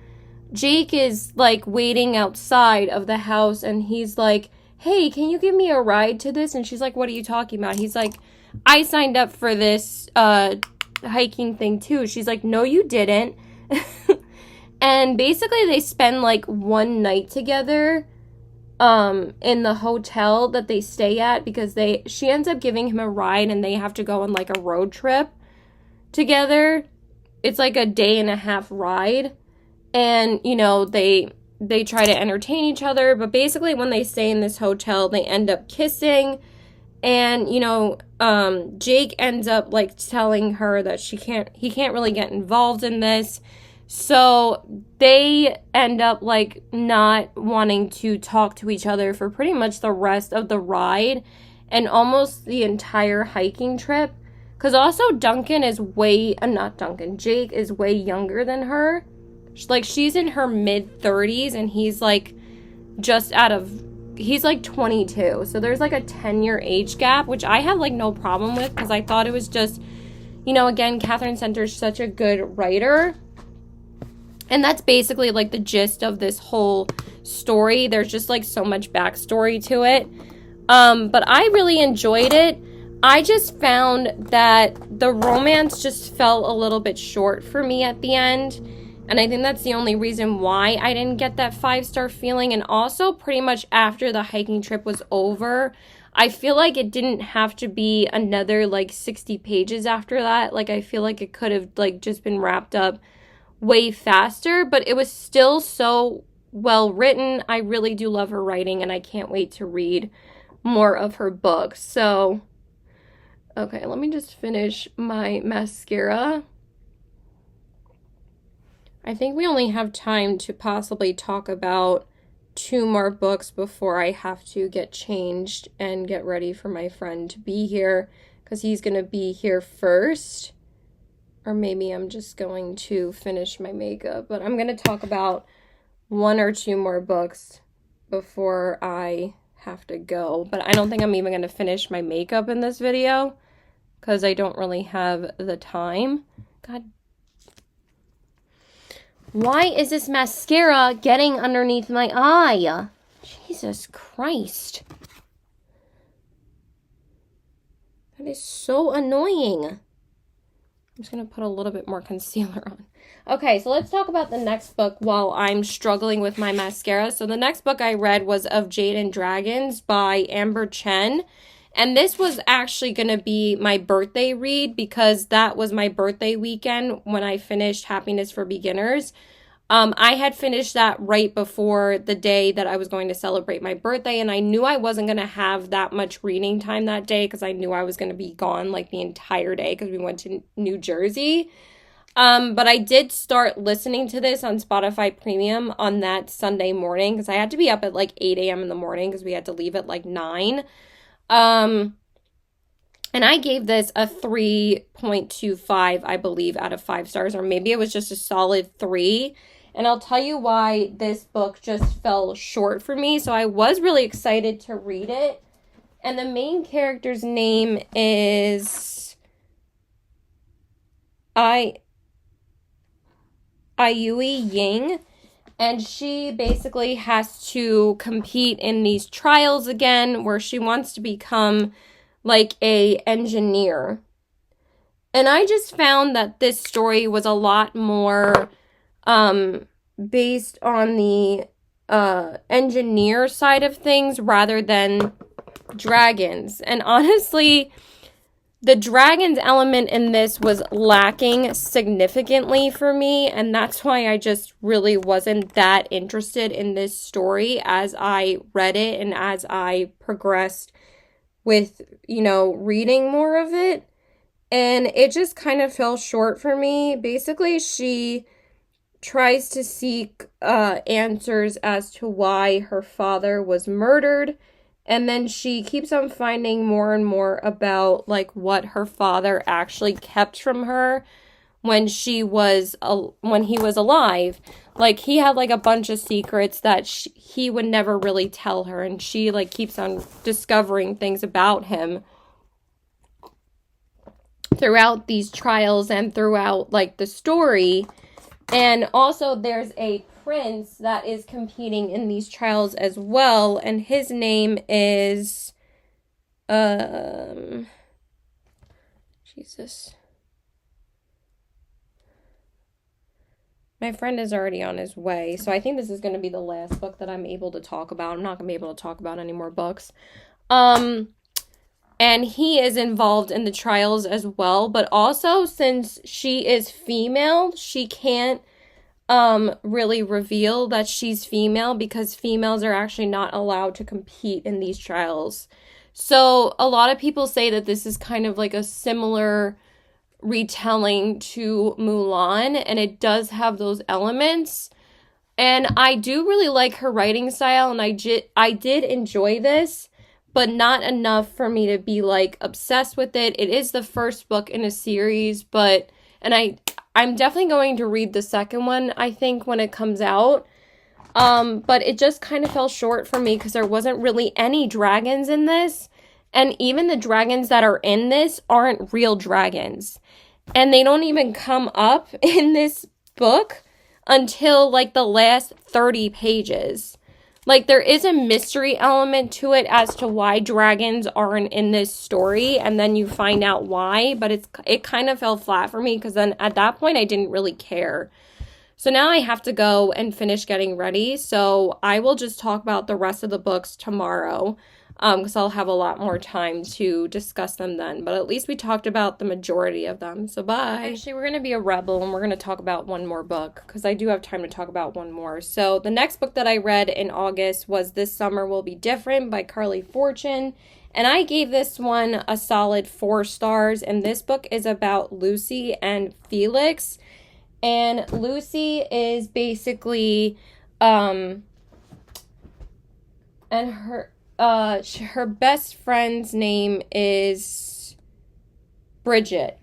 Jake is like waiting outside of the house and he's like, hey, can you give me a ride to this? And she's like, what are you talking about? He's like, I signed up for this hiking thing too. She's like, no, you didn't. And basically they spend like one night together in the hotel that they stay at because she ends up giving him a ride and they have to go on like a road trip together. It's like a 1.5 day ride. And, you know, they try to entertain each other. But basically when they stay in this hotel, they end up kissing. And, you know, Jake ends up like telling her that he can't really get involved in this. So they end up like not wanting to talk to each other for pretty much the rest of the ride and almost the entire hiking trip. Because also Jake is way younger than her. Like she's in her mid-30s and he's like he's like 22. So there's like a 10-year age gap, which I have like no problem with because I thought it was just, you know, again, Catherine Center's such a good writer. And that's basically like the gist of this whole story. There's just like so much backstory to it. But I really enjoyed it. I just found that the romance just fell a little bit short for me at the end. And I think that's the only reason why I didn't get that 5-star feeling. And also pretty much after the hiking trip was over, I feel like it didn't have to be another like 60 pages after that. Like I feel like it could have like just been wrapped up way faster, but it was still so well written. I really do love her writing and I can't wait to read more of her books. So, okay, let me just finish my mascara. I think we only have time to possibly talk about 2 more books before I have to get changed and get ready for my friend to be here because he's going to be here first. Or maybe I'm just going to finish my makeup. But I'm going to talk about 1 or 2 more books before I have to go. But I don't think I'm even going to finish my makeup in this video because I don't really have the time. God. Why is this mascara getting underneath my eye? Jesus Christ. That is so annoying. I'm just going to put a little bit more concealer on. Okay, so let's talk about the next book while I'm struggling with my mascara. So the next book I read was Of Jade and Dragons by Amber Chen. And this was actually going to be my birthday read because that was my birthday weekend when I finished Happiness for Beginners. I had finished that right before the day that I was going to celebrate my birthday, and I knew I wasn't going to have that much reading time that day because I knew I was going to be gone like the entire day because we went to New Jersey. But I did start listening to this on Spotify Premium on that Sunday morning because I had to be up at like 8 a.m. in the morning because we had to leave at like 9. And I gave this a 3.25, I believe, out of 5 stars, or maybe it was just a solid 3. And I'll tell you why this book just fell short for me. So I was really excited to read it. And the main character's name is Ayui Ying. And she basically has to compete in these trials again where she wants to become like a engineer. And I just found that this story was a lot more based on the engineer side of things rather than dragons. And honestly, the dragons element in this was lacking significantly for me, and that's why I just really wasn't that interested in this story as I read it and as I progressed with, you know, reading more of it. And it just kind of fell short for me. Basically, she tries to seek answers as to why her father was murdered And then she keeps on finding more and more about like what her father actually kept from her when he was alive. Like he had like a bunch of secrets that he would never really tell her, and she like keeps on discovering things about him throughout these trials and throughout like the story. And also there's a prince that is competing in these trials as well, and his name is Jesus. My friend is already on his way, so I think this is going to be the last book that I'm able to talk about. I'm not going to be able to talk about any more books. And he is involved in the trials as well, but also since she is female, she can't really reveal that she's female because females are actually not allowed to compete in these trials. So a lot of people say that this is kind of like a similar retelling to Mulan, and it does have those elements. And I do really like her writing style, and I did enjoy this, but not enough for me to be like obsessed with it. It is the first book in a series, and I'm definitely going to read the second one, I think, when it comes out. But it just kind of fell short for me because there wasn't really any dragons in this. And even the dragons that are in this aren't real dragons. And they don't even come up in this book until like the last 30 pages. Like there is a mystery element to it as to why dragons aren't in this story, and then you find out why, but it kind of fell flat for me because then at that point I didn't really care. So now I have to go and finish getting ready, so I will just talk about the rest of the books tomorrow because I'll have a lot more time to discuss them then, but at least we talked about the majority of them, so bye. Actually, we're going to be a rebel and we're going to talk about one more book because I do have time to talk about one more. So the next book that I read in August was This Summer Will Be Different by Carly Fortune, and I gave this one a solid 4 stars, and this book is about Lucy and Felix. And Lucy is basically, and her best friend's name is Bridget.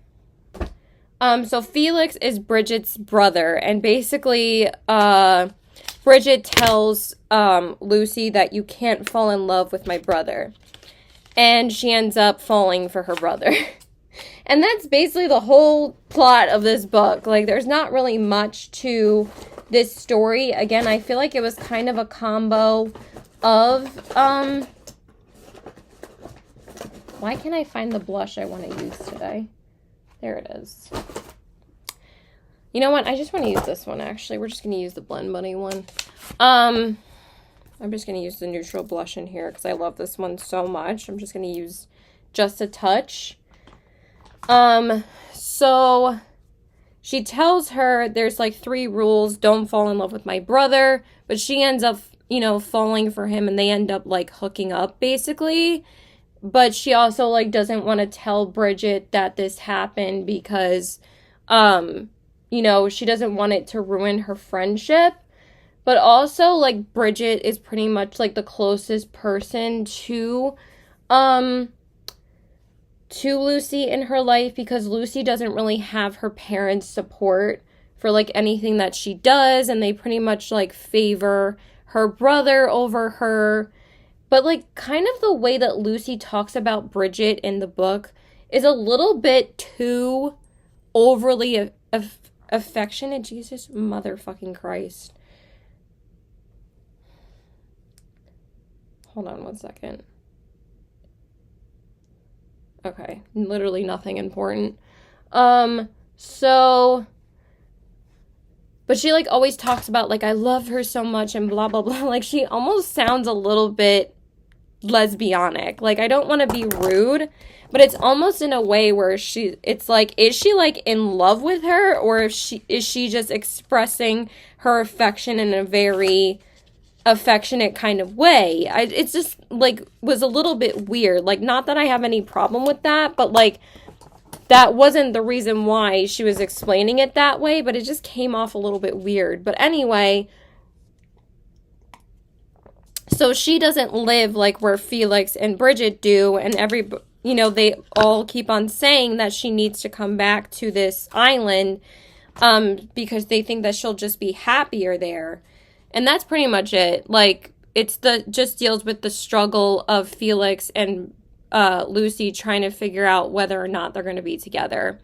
So Felix is Bridget's brother, and basically, Bridget tells, Lucy that you can't fall in love with my brother. And she ends up falling for her brother. And that's basically the whole plot of this book. Like, there's not really much to this story. Again, I feel like it was kind of a combo of, why can't I find the blush I want to use today? There it is. You know what? I just want to use this one, actually. We're just going to use the Blend Bunny one. I'm just going to use the neutral blush in here because I love this one so much. I'm just going to use just a touch. So she tells her there's like 3 rules. Don't fall in love with my brother. But she ends up, falling for him, and they end up like hooking up basically. But she also like doesn't want to tell Bridget that this happened because, she doesn't want it to ruin her friendship. But also like Bridget is pretty much like the closest person to Lucy in her life because Lucy doesn't really have her parents' support for like anything that she does, and they pretty much like favor her brother over her. But like kind of the way that Lucy talks about Bridget in the book is a little bit too overly affectionate. Jesus motherfucking Christ. Hold on one second. Okay, literally nothing important. But she, like, always talks about, like, I love her so much and blah, blah, blah. Like, she almost sounds a little bit lesbianic. Like, I don't want to be rude, but it's almost in a way where it's like, is she, like, in love with her? Or is she just expressing her affection in a very affectionate kind of way? It's just like was a little bit weird. Like, not that I have any problem with that, but like that wasn't the reason why she was explaining it that way, but it just came off a little bit weird. But anyway, So she doesn't live like where Felix and Bridget do, and they all keep on saying that she needs to come back to this island because they think that she'll just be happier there. And that's pretty much it. Like, just deals with the struggle of Felix and Lucy trying to figure out whether or not they're going to be together.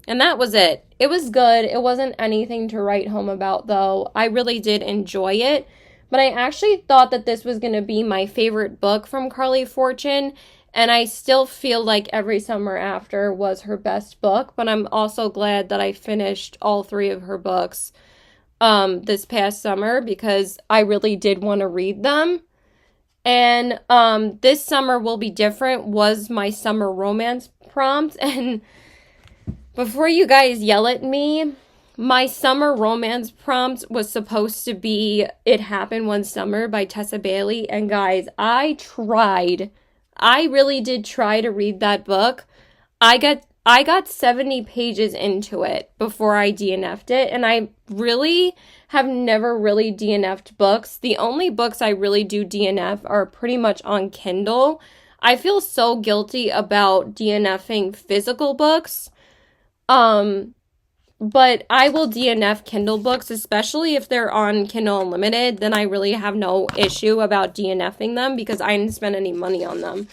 And that was it. It was good. It wasn't anything to write home about, though. I really did enjoy it. But I actually thought that this was going to be my favorite book from Carly Fortune. And I still feel like Every Summer After was her best book. But I'm also glad that I finished all three of her books this past summer because I really did want to read them. And this summer will be different was my summer romance prompt. And before you guys yell at me, my summer romance prompt was supposed to be It Happened One Summer by Tessa Bailey. And guys, I tried. I really did try to read that book. I got 70 pages into it before I DNF'd it, and I really have never really DNF'd books. The only books I really do DNF are pretty much on Kindle. I feel so guilty about DNFing physical books. But I will DNF Kindle books, especially if they're on Kindle Unlimited. Then I really have no issue about DNFing them because I didn't spend any money on them.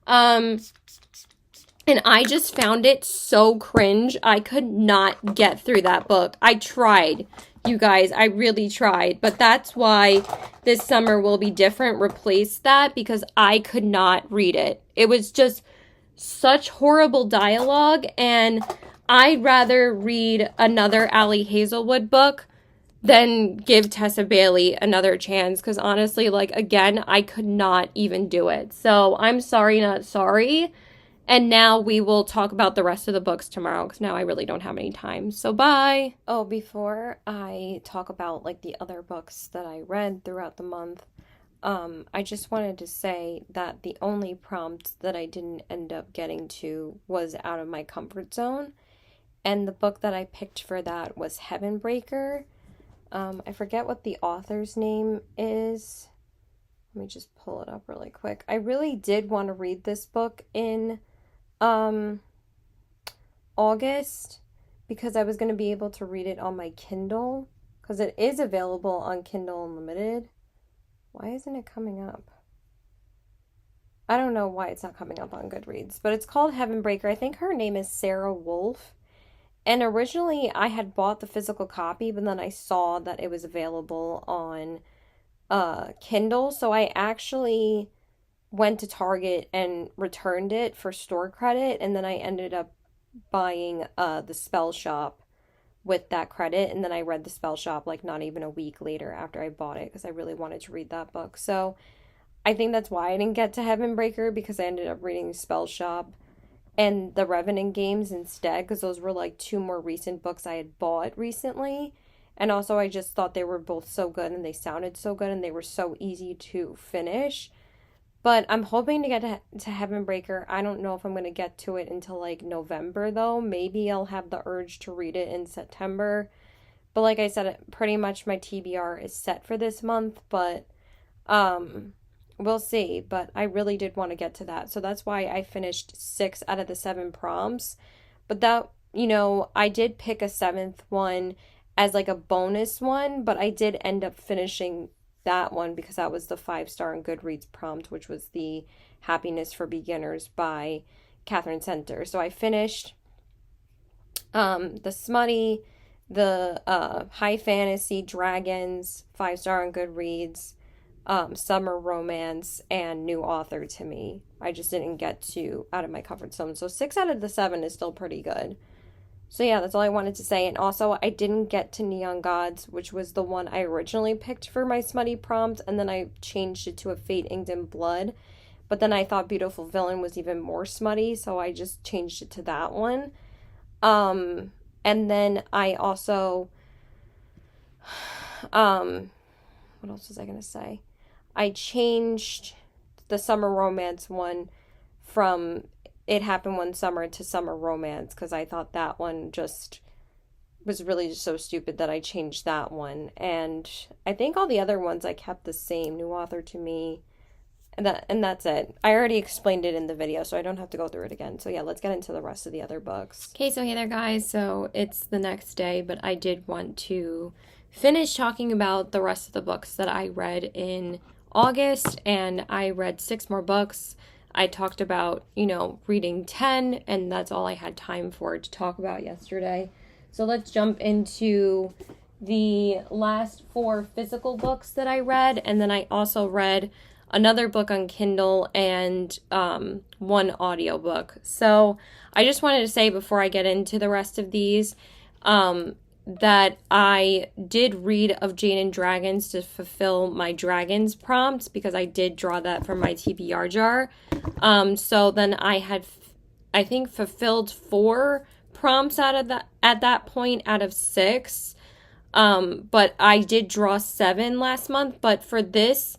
And I just found it so cringe. I could not get through that book. I tried, you guys. I really tried. But that's why this summer will be different. Replace that because I could not read it. It was just such horrible dialogue. And I'd rather read another Allie Hazelwood book than give Tessa Bailey another chance. Because honestly, like, again, I could not even do it. So I'm sorry, not sorry. And now we will talk about the rest of the books tomorrow because now I really don't have any time. So bye. Oh, before I talk about like the other books that I read throughout the month, I just wanted to say that the only prompt that I didn't end up getting to was Out of My Comfort Zone. And the book that I picked for that was Heaven Breaker. I forget what the author's name is. Let me just pull it up really quick. I really did want to read this book in August because I was going to be able to read it on my Kindle because it is available on Kindle Unlimited. Why isn't it coming up? I don't know why it's not coming up on Goodreads, but it's called Heaven Breaker. I think her name is Sarah Wolf. And originally I had bought the physical copy, but then I saw that it was available on Kindle. So I actually went to Target and returned it for store credit, and then I ended up buying the Spell Shop with that credit, and then I read the Spell Shop like not even a week later after I bought it because I really wanted to read that book. So I think that's why I didn't get to Heaven Breaker because I ended up reading Spell Shop and the Revenant Games instead because those were like two more recent books I had bought recently. And also I just thought they were both so good and they sounded so good and they were so easy to finish. But I'm hoping to get to Heaven Breaker. I don't know if I'm going to get to it until like November though. Maybe I'll have the urge to read it in September. But like I said, pretty much my TBR is set for this month, but we'll see. But I really did want to get to that. So that's why I finished 6 out of the 7 prompts. But that, I did pick a 7th one as like a bonus one, but I did end up finishing that one because that was the 5-star on Goodreads prompt, which was the Happiness for Beginners by Catherine Center. So I finished the smutty, the high fantasy, dragons, 5-star on Goodreads, summer romance, and new author to me. I just didn't get to Out of My Comfort Zone. So 6 out of the 7 is still pretty good. So yeah, that's all I wanted to say. And also, I didn't get to Neon Gods, which was the one I originally picked for my smutty prompt, and then I changed it to A Fate Inked in Blood. But then I thought Beautiful Villain was even more smutty, so I just changed it to that one. And then I also, what else was I going to say? I changed the summer romance one from It Happened One Summer to Summer Romance because I thought that one just was really just so stupid that I changed that one. And I think all the other ones I kept the same. New author to me. And that's it. I already explained it in the video, so I don't have to go through it again. So yeah, let's get into the rest of the other books. Okay, so hey there guys. So it's the next day, but I did want to finish talking about the rest of the books that I read in August, and I read 6 more books. I talked about, reading 10, and that's all I had time for to talk about yesterday. So let's jump into the last 4 physical books that I read, and then I also read another book on Kindle and 1 audiobook. So I just wanted to say before I get into the rest of these that I did read of Jane and Dragons to fulfill my dragons prompts, because I did draw that from my TBR jar. So then I had, I think, fulfilled 4 prompts at that point out of 6. But I did draw 7 last month, but for this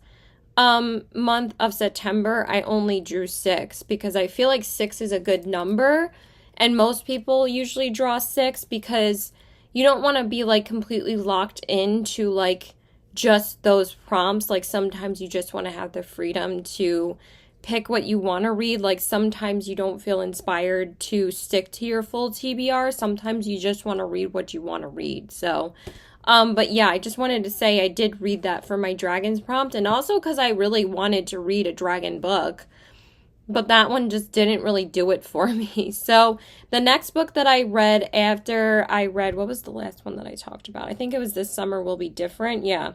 month of September, I only drew 6, because I feel like 6 is a good number, and most people usually draw 6 because you don't want to be like completely locked into like just those prompts. Like sometimes you just want to have the freedom to pick what you want to read. Like sometimes you don't feel inspired to stick to your full TBR. Sometimes you just want to read what you want to read. So but yeah, I just wanted to say I did read that for my dragons prompt, and also because I really wanted to read a dragon book, but that one just didn't really do it for me. So the next book that I read after I read, what was the last one that I talked about? I think it was This Summer Will Be Different. Yeah.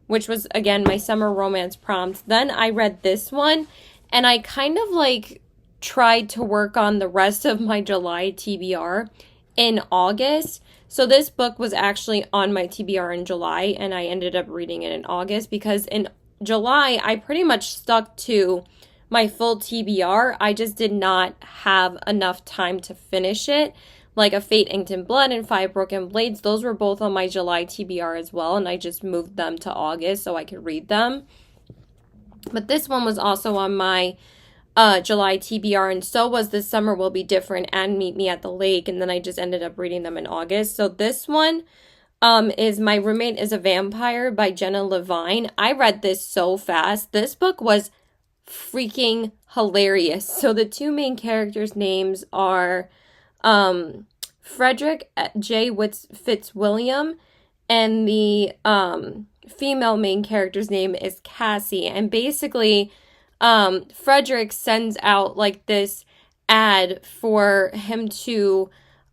Which was, again, my summer romance prompt. Then I read this one, and I kind of like tried to work on the rest of my July TBR in August. So this book was actually on my TBR in July, and I ended up reading it in August, because in July, I pretty much stuck to my full TBR. I just did not have enough time to finish it. Like A Fate Inked in Blood and 5 Broken Blades, those were both on my July TBR as well, and I just moved them to August so I could read them. But this one was also on my July TBR, and so was This Summer Will Be Different and Meet Me at the Lake, and then I just ended up reading them in August. So this one is My Roommate is a Vampire by Jenna Levine. I read this so fast. This book was freaking hilarious. So the 2 main characters' names are Frederick J. Fitzwilliam, and the female main character's name is Cassie. And basically, Frederick sends out like this ad for him to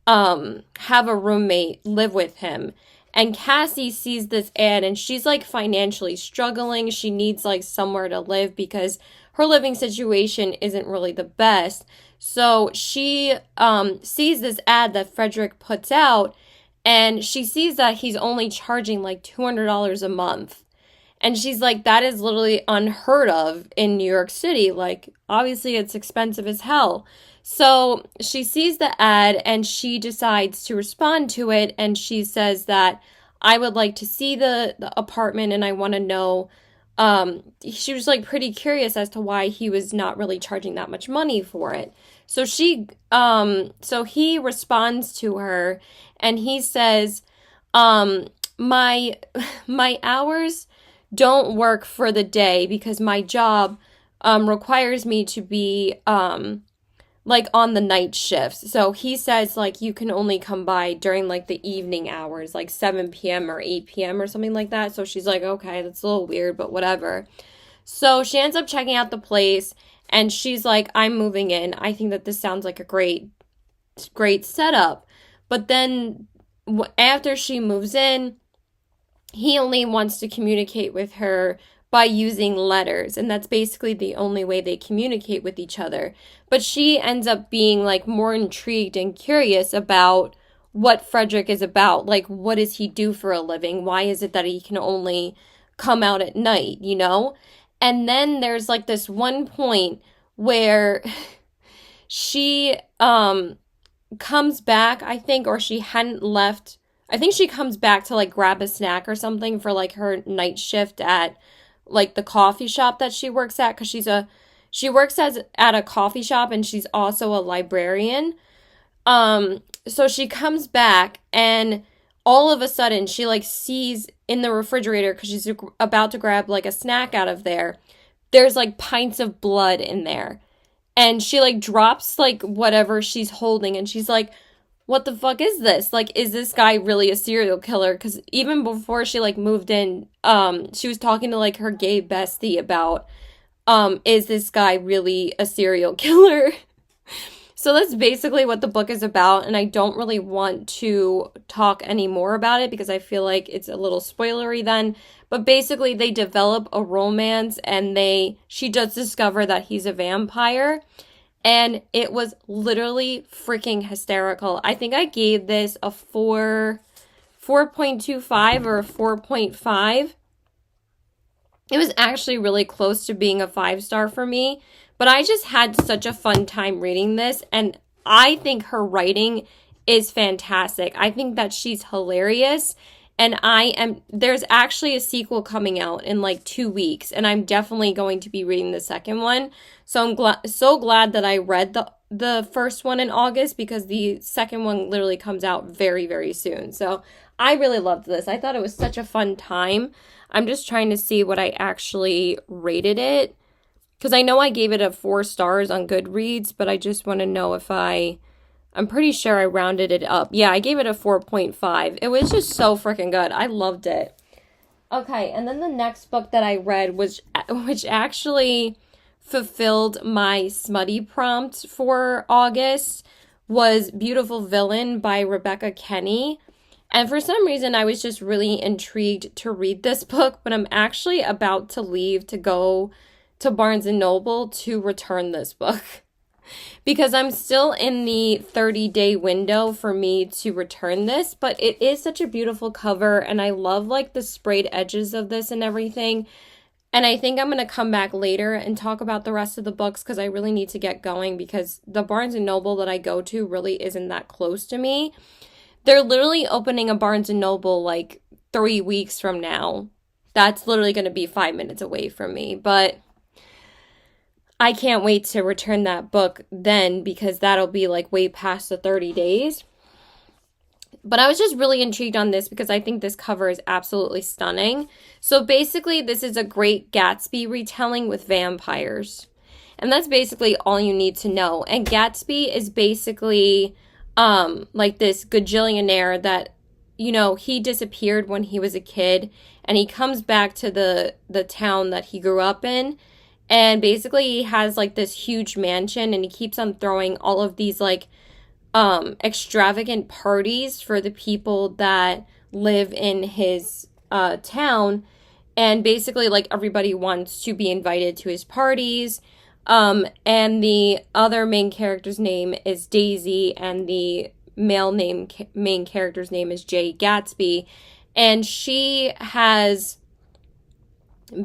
have a roommate live with him. And Cassie sees this ad, and she's like financially struggling. She needs like somewhere to live because her living situation isn't really the best. So she sees this ad that Frederick puts out, and she sees that he's only charging like $200 a month. And she's like, that is literally unheard of in New York City. Like, obviously it's expensive as hell. So she sees the ad, and she decides to respond to it, and she says that I would like to see the apartment, and I want to know. She was like pretty curious as to why he was not really charging that much money for it. So so he responds to her, and he says, my hours don't work for the day because my job requires me to be like on the night shifts. So he says like you can only come by during like the evening hours, like 7 p.m. or 8 p.m. or something like that. So she's like, okay, that's a little weird, but whatever. So she ends up checking out the place, and she's like, I'm moving in. I think that this sounds like a great setup. But then after she moves in, he only wants to communicate with her by using letters, and that's basically the only way they communicate with each other. But she ends up being like more intrigued and curious about what Frederick is about. Like, what does he do for a living? Why is it that he can only come out at night, you know? And then there's like this one point where she comes back, I think, or she hadn't left. I think she comes back to like grab a snack or something for like her night shift at like the coffee shop that she works at, because she works at a coffee shop, and she's also a librarian. so she comes back, and all of a sudden she like sees in the refrigerator, because she's about to grab like a snack out of there, there's like pints of blood in there. And she like drops like whatever she's holding, and she's like, what the fuck is this? Like, is this guy really a serial killer? Because even before she like moved in, she was talking to like her gay bestie about, is this guy really a serial killer? So that's basically what the book is about, and I don't really want to talk any more about it because I feel like it's a little spoilery then. But basically they develop a romance, and she does discover that he's a vampire, and it was literally freaking hysterical. I think I gave this a 4.25 or a 4.5. It was actually really close to being a 5-star for me, but I just had such a fun time reading this, and I think her writing is fantastic. I think that she's hilarious, and there's actually a sequel coming out in like 2 weeks, and I'm definitely going to be reading the second one. So I'm so glad that I read the first one in August, because the second one literally comes out very, very soon. So I really loved this. I thought it was such a fun time. I'm just trying to see what I actually rated it, because I know I gave it a 4 stars on Goodreads, but I just want to know if I'm pretty sure I rounded it up. Yeah, I gave it a 4.5. It was just so freaking good. I loved it. Okay, and then the next book that I read, which actually fulfilled my smutty prompt for August, was Beautiful Villain by Rebecca Kenney. And for some reason, I was just really intrigued to read this book, but I'm actually about to leave to go to Barnes & Noble to return this book, because I'm still in the 30-day window for me to return this. But it is such a beautiful cover, and I love like the sprayed edges of this and everything. And I think I'm going to come back later and talk about the rest of the books, because I really need to get going, because the Barnes & Noble that I go to really isn't that close to me. They're literally opening a Barnes & Noble like 3 weeks from now. That's literally going to be 5 minutes away from me. But I can't wait to return that book then, because that'll be like way past the 30 days. But I was just really intrigued on this because I think this cover is absolutely stunning. So basically, this is a Great Gatsby retelling with vampires. And that's basically all you need to know. And Gatsby is basically like this gajillionaire that, you know, he disappeared when he was a kid, and he comes back to the town that he grew up in, and basically he has like this huge mansion, and he keeps on throwing all of these like extravagant parties for the people that live in his town, and basically like everybody wants to be invited to his parties. And the other main character's name is Daisy, and the main character's name is Jay Gatsby. And she has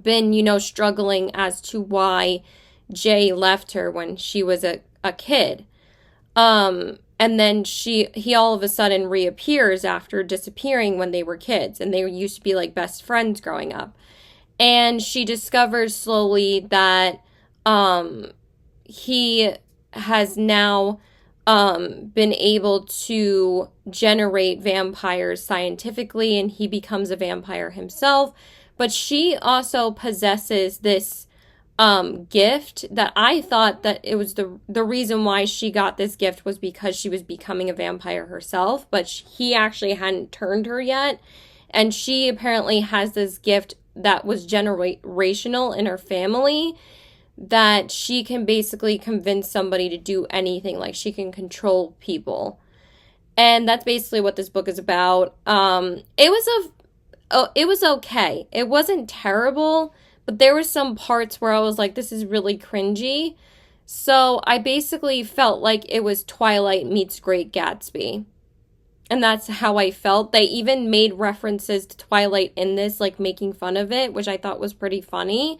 been, you know, struggling as to why Jay left her when she was a kid. And then he all of a sudden reappears after disappearing when they were kids, and they used to be like best friends growing up. And she discovers slowly that he has now been able to generate vampires scientifically, and he becomes a vampire himself. But she also possesses this gift that I thought that it was the reason why she got this gift was because she was becoming a vampire herself, but he actually hadn't turned her yet. And she apparently has this gift that was generational in her family, that she can basically convince somebody to do anything. Like, she can control people. And that's basically what this book is about. It was okay. It wasn't terrible, but there were some parts where I was like, this is really cringy. So I basically felt like it was Twilight meets Great Gatsby. And that's how I felt. They even made references to Twilight in this, like making fun of it, which I thought was pretty funny.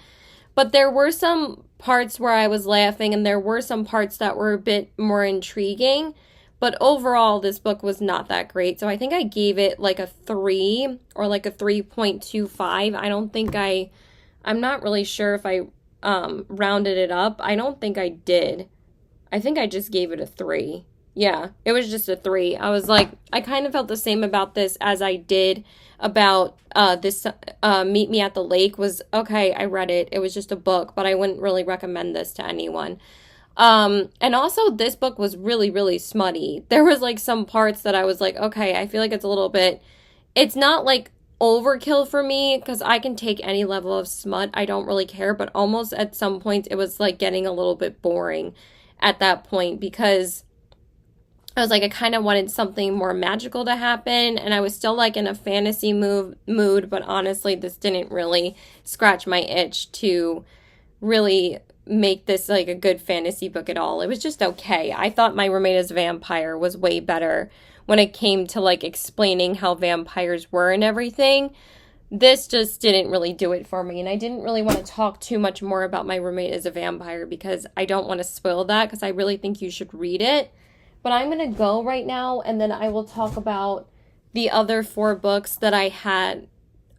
But there were some parts where I was laughing, and there were some parts that were a bit more intriguing. But overall, this book was not that great. So I think I gave it like a 3 or like a 3.25. I don't think I'm not really sure if I rounded it up. I don't think I did. I think I just gave it a 3. Yeah, it was just a 3. I was like, I kind of felt the same about this as I did about this Meet Me at the Lake. Was okay, I read it. It was just a book, but I wouldn't really recommend this to anyone. And also this book was really, really smutty. There was like some parts that I was like, okay, I feel like it's a little bit, it's not like overkill for me because I can take any level of smut. I don't really care, but almost at some point it was like getting a little bit boring at that point because I was like, I kind of wanted something more magical to happen, and I was still like in a fantasy mood, but honestly, this didn't really scratch my itch to really make this like a good fantasy book at all. It was just okay. I thought My Roommate is a Vampire was way better when it came to like explaining how vampires were and everything. This just didn't really do it for me, and I didn't really want to talk too much more about My Roommate is a Vampire because I don't want to spoil that because I really think you should read it. But I'm going to go right now, and then I will talk about the other 4 books that I had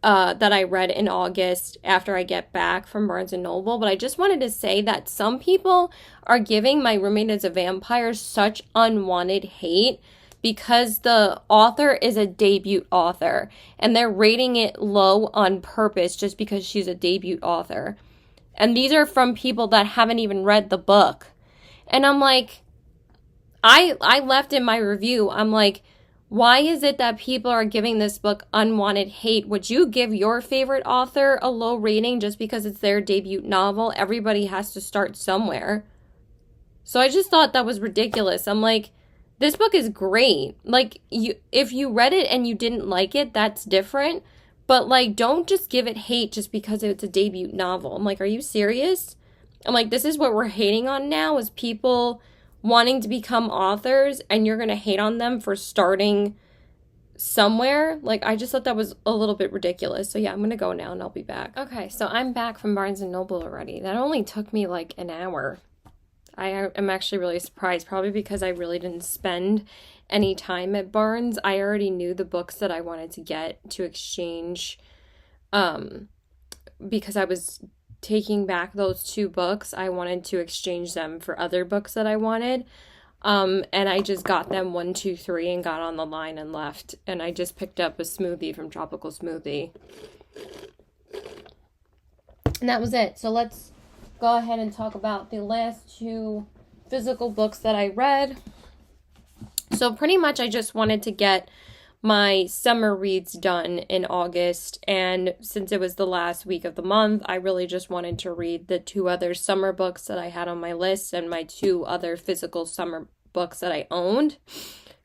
that I read in August after I get back from Barnes & Noble. But I just wanted to say that some people are giving My Roommate is a Vampire such unwanted hate because the author is a debut author, and they're rating it low on purpose just because she's a debut author. And these are from people that haven't even read the book. And I'm like, I left in my review, I'm like, why is it that people are giving this book unwanted hate? Would you give your favorite author a low rating just because it's their debut novel? Everybody has to start somewhere. So I just thought that was ridiculous. I'm like, this book is great. Like, if you read it and you didn't like it, that's different. But, like, don't just give it hate just because it's a debut novel. I'm like, are you serious? I'm like, this is what we're hating on now is people wanting to become authors, and you're going to hate on them for starting somewhere. Like, I just thought that was a little bit ridiculous. So yeah, I'm going to go now and I'll be back. Okay, so I'm back from Barnes & Noble already. That only took me like an hour. I am actually really surprised, probably because I really didn't spend any time at Barnes. I already knew the books that I wanted to get to exchange because I was taking back those 2 books. I wanted to exchange them for other books that I wanted. And I just got them 1, 2, 3 and got on the line and left. And I just picked up a smoothie from Tropical Smoothie. And that was it. So let's go ahead and talk about the last 2 physical books that I read. So pretty much I just wanted to get my summer reads done in August, and since it was the last week of the month, I really just wanted to read the 2 other summer books that I had on my list and my 2 other physical summer books that I owned.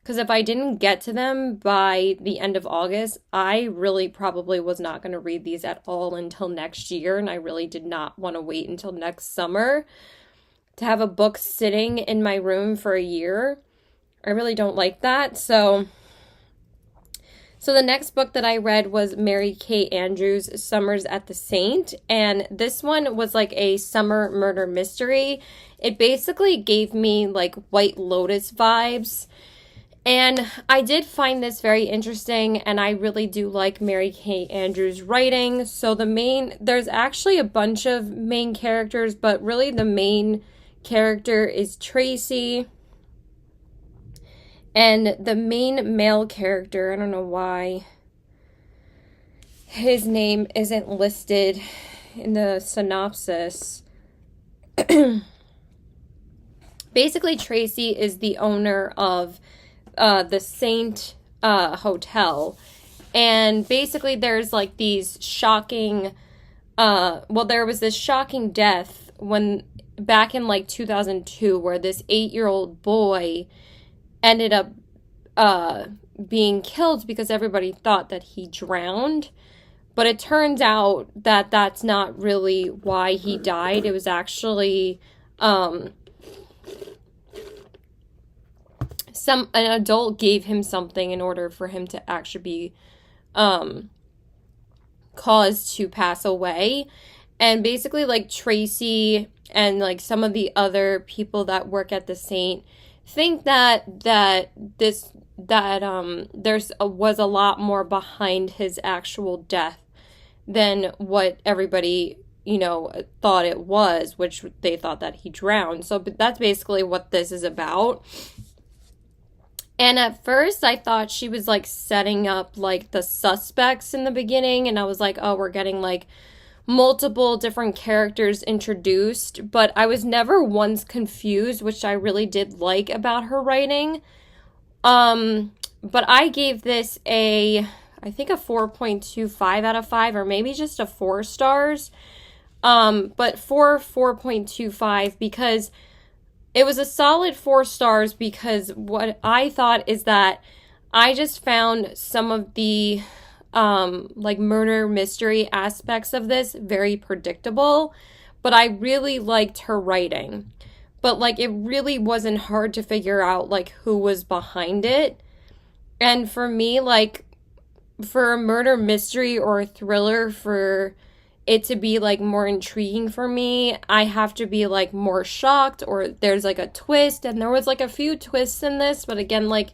Because if I didn't get to them by the end of August, I really probably was not going to read these at all until next year, and I really did not want to wait until next summer to have a book sitting in my room for a year. I really don't like that, So the next book that I read was Mary Kay Andrews' Summers at the Saint, and this one was like a summer murder mystery. It basically gave me like White Lotus vibes, and I did find this very interesting, and I really do like Mary Kay Andrews' writing. So there's actually a bunch of main characters, but really the main character is Tracy. And the main male character, I don't know why his name isn't listed in the synopsis. Basically, Tracy is the owner of the Saint Hotel. And basically, there's like these shocking, there was this shocking death back in like 2002 where this 8-year-old boy ended up being killed because everybody thought that he drowned. But it turns out that that's not really why he died. It was actually an adult gave him something in order for him to actually be caused to pass away. And basically, like, Tracy and like some of the other people that work at the Saint think that there was a lot more behind his actual death than what everybody, thought it was, which they thought that he drowned. So that's basically what this is about. And at first I thought she was like setting up like the suspects in the beginning, and I was like, oh, we're getting like multiple different characters introduced, but I was never once confused, which I really did like about her writing. But I gave this I think a 4.25 out of 5, or maybe just a 4 stars. But 4.25 because it was a solid 4 stars, because what I thought is that I just found some of the like murder mystery aspects of this very predictable, but I really liked her writing. But like it really wasn't hard to figure out like who was behind it. And for me, like for a murder mystery or a thriller, for it to be like more intriguing for me, I have to be like more shocked, or there's like a twist, and there was like a few twists in this, but again, like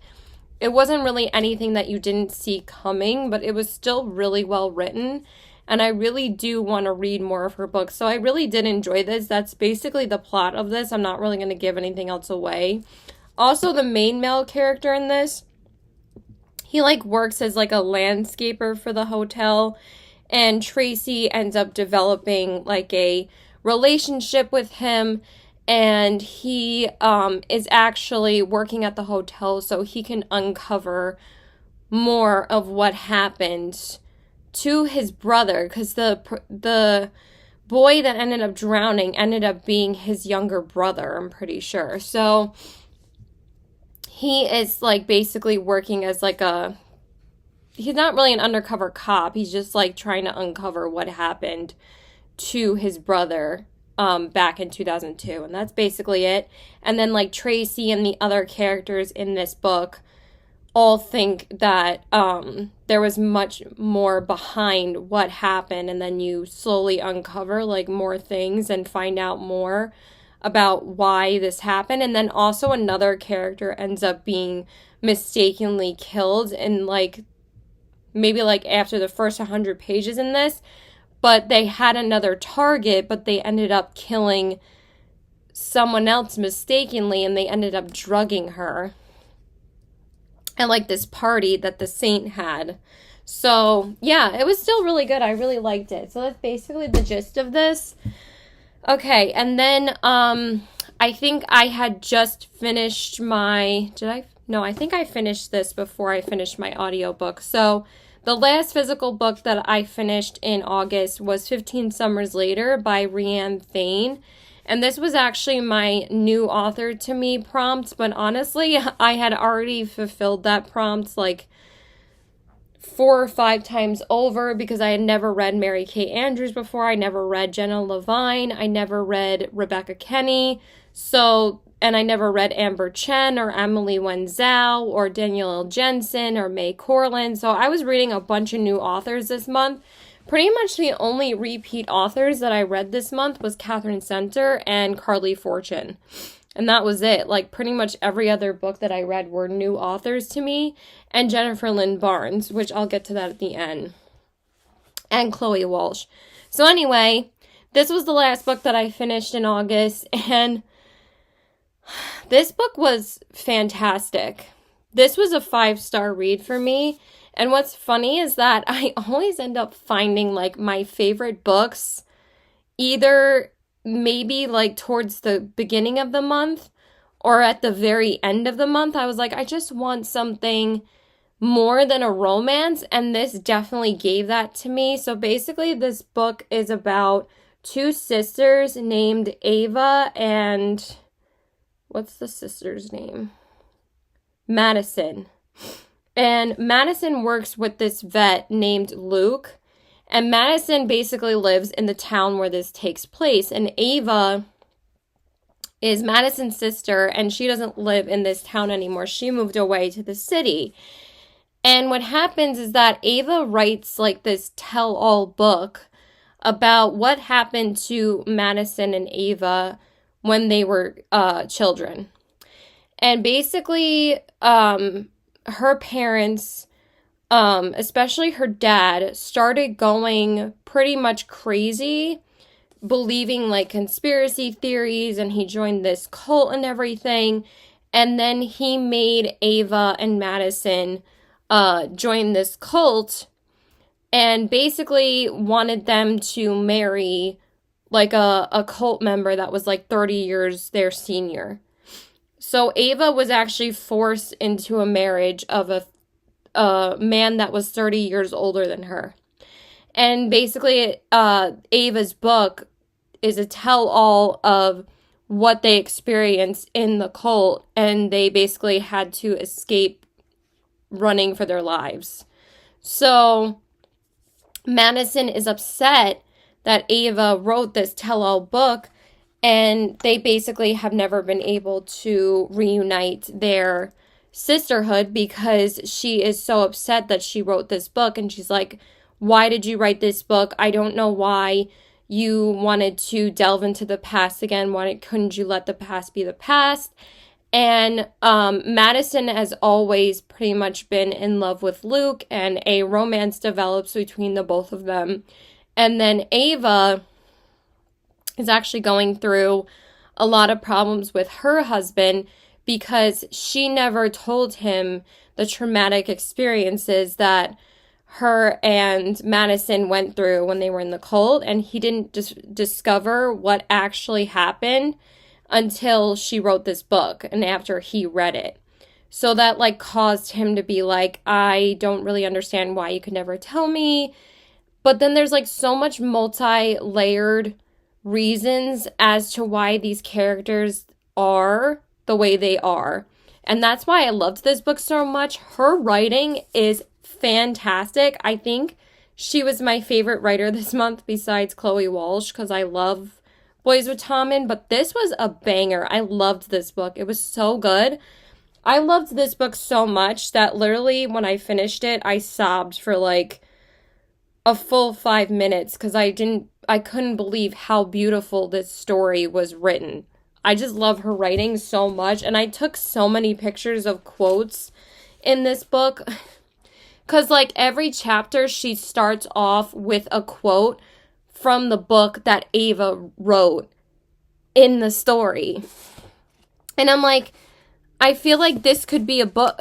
it wasn't really anything that you didn't see coming, but it was still really well written. And I really do want to read more of her books. So I really did enjoy this. That's basically the plot of this. I'm not really going to give anything else away. Also, the main male character in this, he like works as like a landscaper for the hotel. And Tracy ends up developing like a relationship with him. And he is actually working at the hotel so he can uncover more of what happened to his brother, because the boy that ended up drowning ended up being his younger brother, I'm pretty sure. So he is like basically working as like he's not really an undercover cop. He's just like trying to uncover what happened to his brother back in 2002, and that's basically it. And then like Tracy and the other characters in this book all think that there was much more behind what happened, and then you slowly uncover like more things and find out more about why this happened. And then also another character ends up being mistakenly killed, and like maybe like after the first 100 pages in this, but they had another target, but they ended up killing someone else mistakenly, and they ended up drugging her at like this party that the saint had. So yeah, it was still really good. I really liked it. So that's basically the gist of this. Okay, and then I think I had just finished my, I think I finished this before I finished my audiobook. So the last physical book that I finished in August was 15 Summers Later by Rianne Thane. And this was actually my new author to me prompt, but honestly, I had already fulfilled that prompt like 4 or 5 times over, because I had never read Mary Kay Andrews before. I never read Jenna Levine. I never read Rebecca Kenny. And I never read Amber Chen or Emily Wenzel or Danielle L. Jensen or May Corlin. So I was reading a bunch of new authors this month. Pretty much the only repeat authors that I read this month was Catherine Center and Carly Fortune. And that was it. Like pretty much every other book that I read were new authors to me. And Jennifer Lynn Barnes, which I'll get to that at the end. And Chloe Walsh. So anyway, this was the last book that I finished in August, and this book was fantastic. This was a 5-star read for me. And what's funny is that I always end up finding like my favorite books either maybe like towards the beginning of the month or at the very end of the month. I was like, I just want something more than a romance, and this definitely gave that to me. So basically this book is about 2 sisters named Ava and what's the sister's name? Madison. And Madison works with this vet named Luke. And Madison basically lives in the town where this takes place. And Ava is Madison's sister, and she doesn't live in this town anymore. She moved away to the city. And what happens is that Ava writes like this tell-all book about what happened to Madison and Ava when they were children. And basically, her parents, especially her dad, started going pretty much crazy, believing like conspiracy theories, and he joined this cult and everything. And then he made Ava and Madison join this cult and basically wanted them to marry like a cult member that was like 30 years their senior. So Ava was actually forced into a marriage of a man that was 30 years older than her. And basically, Ava's book is a tell-all of what they experienced in the cult, and they basically had to escape running for their lives. So Madison is upset that Ava wrote this tell-all book, and they basically have never been able to reunite their sisterhood because she is so upset that she wrote this book. And she's like, why did you write this book? I don't know why you wanted to delve into the past again. Why couldn't you let the past be the past? And Madison has always pretty much been in love with Luke, and a romance develops between the both of them. And then Ava is actually going through a lot of problems with her husband because she never told him the traumatic experiences that her and Madison went through when they were in the cult, and he didn't discover what actually happened until she wrote this book and after he read it. So that like caused him to be like, I don't really understand why you could never tell me. But then there's like so much multi-layered reasons as to why these characters are the way they are. And that's why I loved this book so much. Her writing is fantastic. I think she was my favorite writer this month besides Chloe Walsh, because I love Boys with Tommen, but this was a banger. I loved this book. It was so good. I loved this book so much that literally when I finished it, I sobbed for like a full 5 minutes because I couldn't believe how beautiful this story was written. I just love her writing so much, and I took so many pictures of quotes in this book because like every chapter she starts off with a quote from the book that Ava wrote in the story. And I'm like, I feel like this could be a book.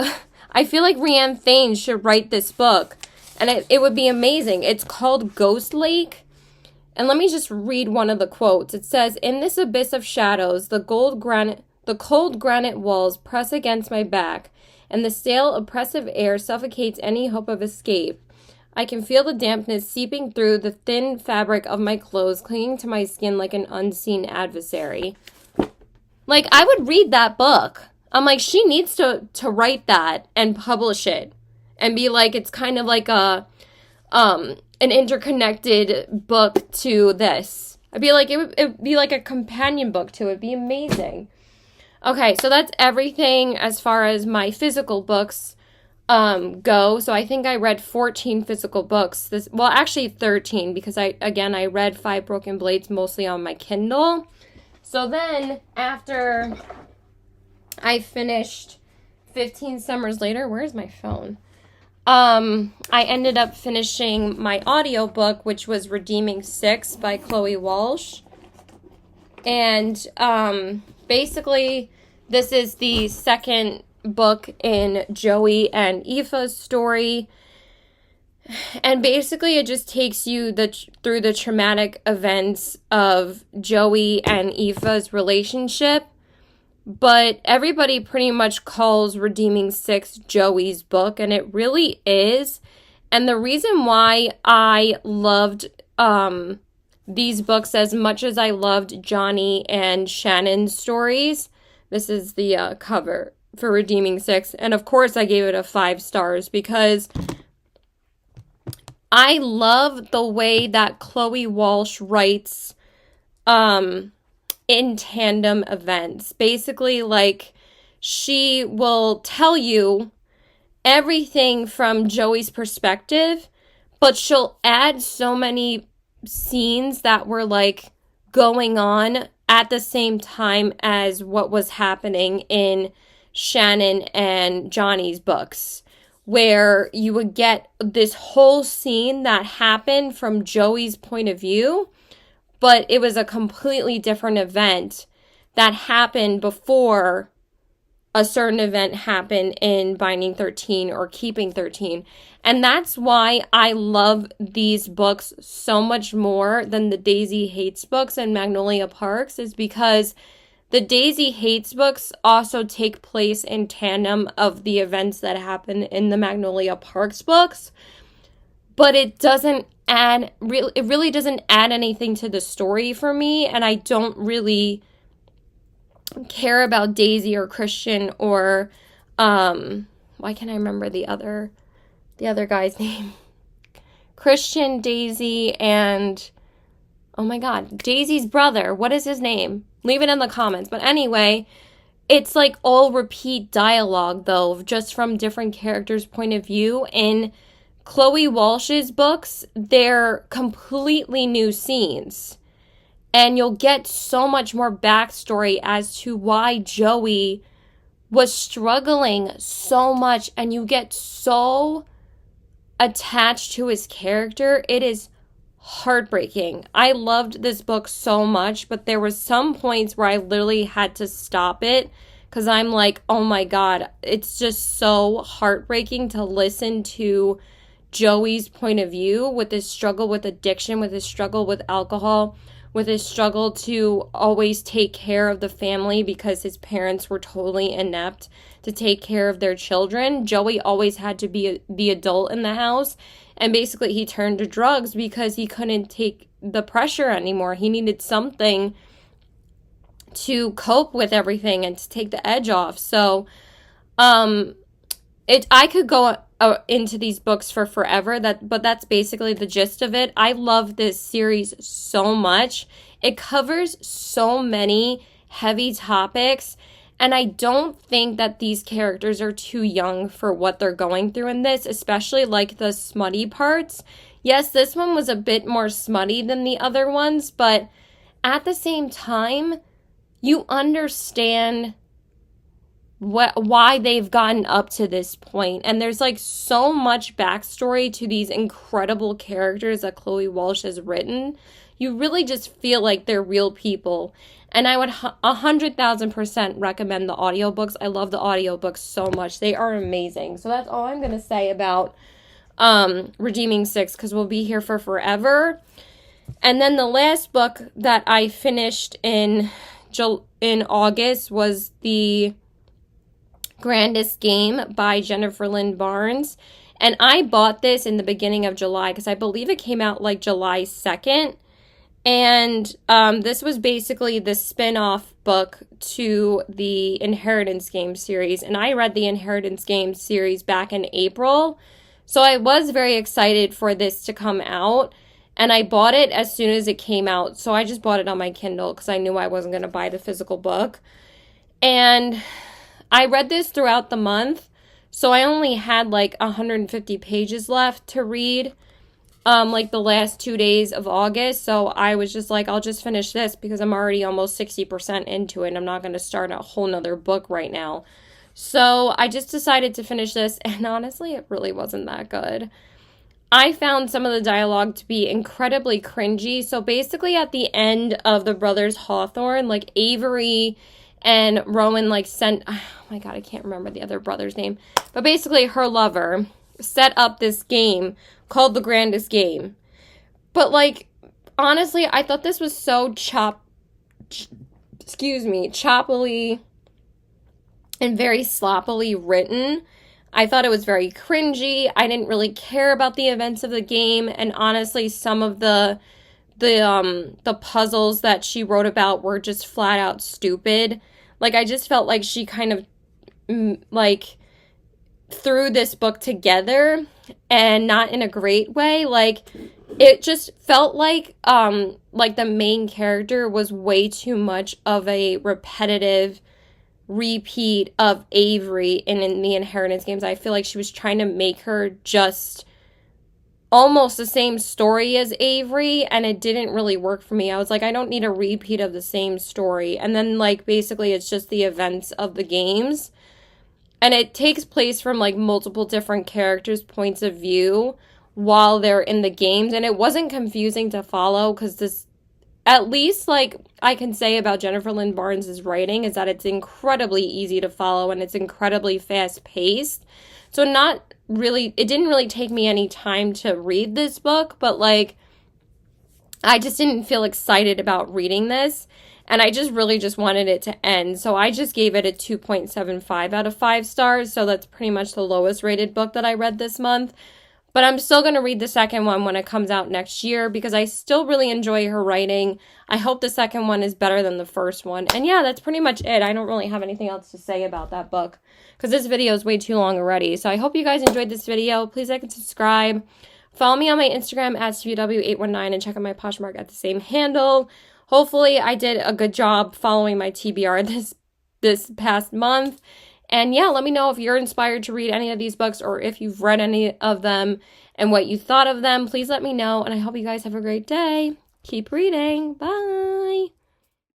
I feel like Rianne Thames should write this book, and it would be amazing. It's called Ghost Lake. And let me just read one of the quotes. It says, in this abyss of shadows, the cold granite walls press against my back, and the stale, oppressive air suffocates any hope of escape. I can feel the dampness seeping through the thin fabric of my clothes, clinging to my skin like an unseen adversary. Like, I would read that book. I'm like, she needs to write that and publish it. And be like, it's kind of like an interconnected book to this. I'd be like, it would be like a companion book to it. It'd be amazing. Okay, so that's everything as far as my physical books go. So I think I read 14 physical books. Actually 13, because I read 5 Broken Blades mostly on my Kindle. So then after I finished 15 Summers Later, where's my phone? I ended up finishing my audiobook, which was Redeeming 6 by Chloe Walsh. And basically this is the second book in Joey and Aoife's story. And basically it just takes you through the traumatic events of Joey and Aoife's relationship. But everybody pretty much calls Redeeming 6 Joey's book, and it really is. And the reason why I loved these books as much as I loved Johnny and Shannon's stories, this is the cover for Redeeming 6. And of course I gave it a 5 stars because I love the way that Chloe Walsh writes in tandem events. Basically, like, she will tell you everything from Joey's perspective, but she'll add so many scenes that were like going on at the same time as what was happening in Shannon and Johnny's books, where you would get this whole scene that happened from Joey's point of view, but it was a completely different event that happened before a certain event happen in Binding 13 or Keeping 13. And that's why I love these books so much more than the Daisy Hates books and Magnolia Parks, is because the Daisy Hates books also take place in tandem of the events that happen in the Magnolia Parks books, but it really doesn't add anything to the story for me, and I don't really care about Daisy or Christian or why can't I remember the other guy's name? Christian, Daisy, and oh my god, Daisy's brother. What is his name? Leave it in the comments. But anyway, it's like all repeat dialogue though, just from different characters' point of view. In Chloe Walsh's books, they're completely new scenes. And you'll get so much more backstory as to why Joey was struggling so much, and you get so attached to his character. It is heartbreaking. I loved this book so much, but there was some points where I literally had to stop it because I'm like, oh my god, it's just so heartbreaking to listen to Joey's point of view with his struggle with addiction, with his struggle with alcohol, with his struggle to always take care of the family because his parents were totally inept to take care of their children. Joey always had to be the adult in the house, and basically he turned to drugs because he couldn't take the pressure anymore. He needed something to cope with everything and to take the edge off. So, I could go into these books for forever, but that's basically the gist of it. I love this series so much. It covers so many heavy topics, and I don't think that these characters are too young for what they're going through in this, especially like the smutty parts. Yes, this one was a bit more smutty than the other ones, but at the same time, you understand why they've gotten up to this point. And there's like so much backstory to these incredible characters that Chloe Walsh has written. You really just feel like they're real people. And I would 100,000% recommend the audiobooks. I love the audiobooks so much. They are amazing. So that's all I'm going to say about Redeeming Six, because we'll be here for forever. And then the last book that I finished in August was the Grandest Game by Jennifer Lynn Barnes. And I bought this in the beginning of July because I believe it came out like July 2nd. And this was basically the spin-off book to the Inheritance Game series. And I read the Inheritance Game series back in April. So I was very excited for this to come out. And I bought it as soon as it came out. So I just bought it on my Kindle because I knew I wasn't going to buy the physical book. And I read this throughout the month, so I only had like 150 pages left to read, like the last 2 days of August. So I was just like, I'll just finish this because I'm already almost 60% into it, and I'm not going to start a whole nother book right now. So I just decided to finish this, and honestly, it really wasn't that good. I found some of the dialogue to be incredibly cringy. So basically at the end of the Brothers Hawthorne, like Avery and Rowan like sent, oh my god, I can't remember the other brother's name, but basically her lover set up this game called The Grandest Game. But like, honestly, I thought this was so choppily and very sloppily written. I thought it was very cringy. I didn't really care about the events of the game, and honestly, some of the puzzles that she wrote about were just flat out stupid. Like, I just felt like she kind of like threw this book together, and not in a great way. Like, it just felt like the main character was way too much of a repetitive repeat of Avery in the Inheritance Games. I feel like she was trying to make her just almost the same story as Avery, and it didn't really work for me. I was like, I don't need a repeat of the same story. And then, like, basically it's just the events of the games, and it takes place from like multiple different characters' points of view while they're in the games, and it wasn't confusing to follow because at least like I can say about Jennifer Lynn Barnes' writing is that it's incredibly easy to follow and it's incredibly fast paced. So not really, it didn't really take me any time to read this book, but like I just didn't feel excited about reading this. And I just really just wanted it to end. So I just gave it a 2.75 out of 5 stars. So that's pretty much the lowest rated book that I read this month. But I'm still going to read the second one when it comes out next year because I still really enjoy her writing. I hope the second one is better than the first one. And yeah, that's pretty much it. I don't really have anything else to say about that book because this video is way too long already. So I hope you guys enjoyed this video. Please like and subscribe. Follow me on my Instagram at CW819 and check out my Poshmark at the same handle. Hopefully I did a good job following my TBR this past month. And yeah, let me know if you're inspired to read any of these books or if you've read any of them and what you thought of them. Please let me know. And I hope you guys have a great day. Keep reading. Bye.